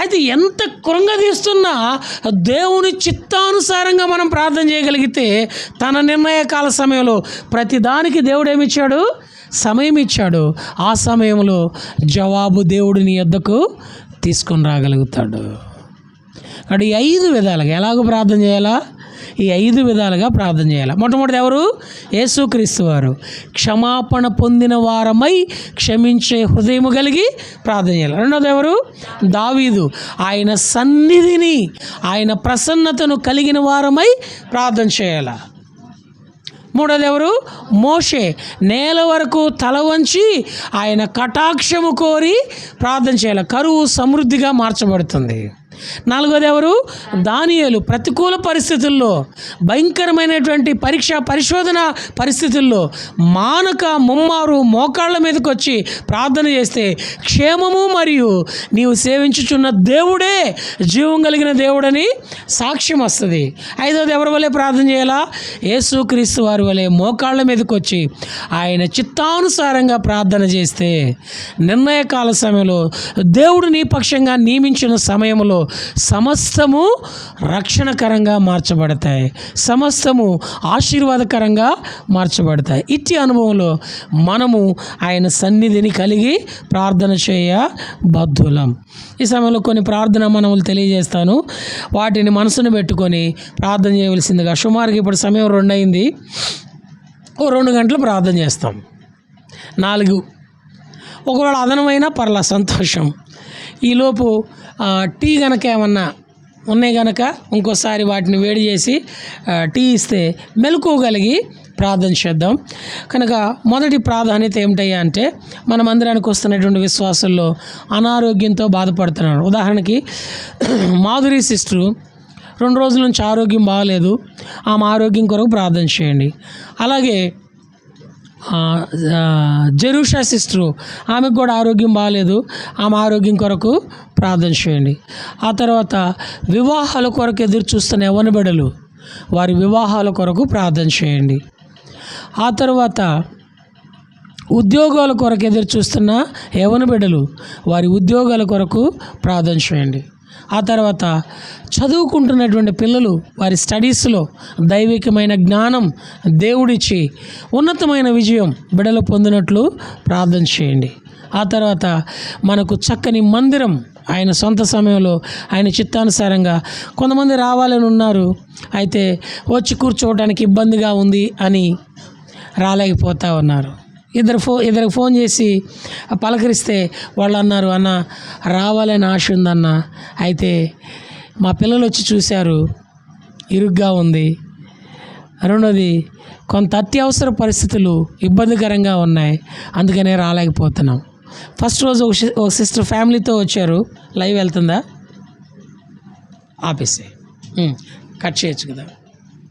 అయితే ఎంత కృంగదీస్తున్నా దేవుని చిత్తానుసారంగా మనం ప్రార్థన చేయగలిగితే తన నిర్ణయకాల సమయంలో ప్రతిదానికి దేవుడు ఏమిచ్చాడు? సమయం ఇచ్చాడు. ఆ సమయంలో జవాబు దేవుడు నీ యొద్దకు తీసుకొని రాగలుగుతాడు. అక్కడ ఈ 5 విధాలుగా ఎలాగో ప్రార్థన చేయాలా? ఈ 5 విధాలుగా ప్రార్థన చేయాలి. మొట్టమొదటి ఎవరు? యేసుక్రీస్తు వారు. క్షమాపణ పొందిన వారమై క్షమించే హృదయము కలిగి ప్రార్థన చేయాలి. రెండోది ఎవరు? దావీదు. ఆయన సన్నిధిని, ఆయన ప్రసన్నతను కలిగిన వారమై ప్రార్థన చేయాలి. మూడోది ఎవరు? మోషే. నేల వరకు తల వంచి ఆయన కటాక్షము కోరి ప్రార్థన చేయాలి. కరువు సమృద్ధిగా మార్చబడుతుంది. నాలుగోది ఎవరు? దానియేలు. ప్రతికూల పరిస్థితుల్లో, భయంకరమైనటువంటి పరిశోధన పరిస్థితుల్లో మానక ముమ్మారు మోకాళ్ళ మీదకి వచ్చి ప్రార్థన చేస్తే క్షేమము మరియు నీవు సేవించుచున్న దేవుడే జీవం కలిగిన దేవుడని సాక్ష్యం వస్తుంది. ఐదోది ఎవరి వలె ప్రార్థన చేయాలా? యేసుక్రీస్తు వారి వలె మోకాళ్ళ మీదకి వచ్చి ఆయన చిత్తానుసారంగా ప్రార్థన చేస్తే నిర్ణయకాల సమయంలో దేవుడు నీ పక్షంగా నియమించిన సమయంలో సమస్తము రక్షణకరంగా మార్చబడతాయి, సమస్తము ఆశీర్వాదకరంగా మార్చబడతాయి. ఇట్టి అనుభవంలో మనము ఆయన సన్నిధిని కలిగి ప్రార్థన చేయ బద్ధులం. ఈ సమయంలో కొన్ని ప్రార్థన మనములు తెలియజేస్తాను. వాటిని మనసును పెట్టుకొని ప్రార్థన చేయవలసిందిగా. సుమారుగా ఇప్పుడు సమయం 2 అయింది. ఓ 2 గంటలు ప్రార్థన చేస్తాం. 4 ఒకవేళ అదనమైన పర్లా సంతోషం. ఈలోపు టీ కనుక ఏమన్నా ఉన్నాయి కనుక ఇంకోసారి వాటిని వేడి చేసి టీ ఇస్తే మెలకువగలిగి ప్రార్థన చేద్దాం. కనుక మొదటి ప్రాధాన్యత ఏమిటయ్యా అంటే మన మందిరానికి వస్తున్నటువంటి విశ్వాసుల్లో అనారోగ్యంతో బాధపడుతున్నారు. ఉదాహరణకి మాధురి సిస్టరు 2 రోజుల నుంచి ఆరోగ్యం బాగలేదు. ఆమె ఆరోగ్యం కొరకు ప్రార్థన చేయండి. అలాగే జెరూషా సిస్టరు, ఆమెకు కూడా ఆరోగ్యం బాగాలేదు. ఆమె ఆరోగ్యం కొరకు ప్రార్థన చేయండి. ఆ తర్వాత వివాహాల కొరకు ఎదురు చూస్తున్న యవ్వన బిడ్డలు, వారి వివాహాల కొరకు ప్రార్థన చేయండి. ఆ తర్వాత ఉద్యోగాల కొరకు ఎదురు చూస్తున్న యవ్వన బిడ్డలు, వారి ఉద్యోగాల కొరకు ప్రార్థన చేయండి. ఆ తర్వాత చదువుకుంటున్నటువంటి పిల్లలు వారి స్టడీస్లో దైవికమైన జ్ఞానం దేవుడిచ్చి ఉన్నతమైన విజయం బిడ్డలు పొందినట్లు ప్రార్థన చేయండి. ఆ తర్వాత మనకు చక్కని మందిరం ఆయన సొంత సమయంలో ఆయన చిత్తానుసారంగా కొంతమంది రావాలని ఉన్నారు, అయితే వచ్చి కూర్చోవడానికి ఇబ్బందిగా ఉంది అని రాలేకపోతా ఉన్నారు. ఇద్దరికి ఫోన్ చేసి పలకరిస్తే వాళ్ళు అన్నారు, అన్న రావాలని ఆశ ఉందన్న, అయితే మా పిల్లలు వచ్చి చూశారు, ఇరుగ్గా ఉంది. రెండోది కొంత అత్యవసర పరిస్థితులు ఇబ్బందికరంగా ఉన్నాయి, అందుకనే రాలేకపోతున్నాం. ఫస్ట్ రోజు ఒక సిస్టర్ ఫ్యామిలీతో వచ్చారు. లైవ్ వెళ్తుందా? ఆపేసే, కట్ చేయొచ్చు కదా.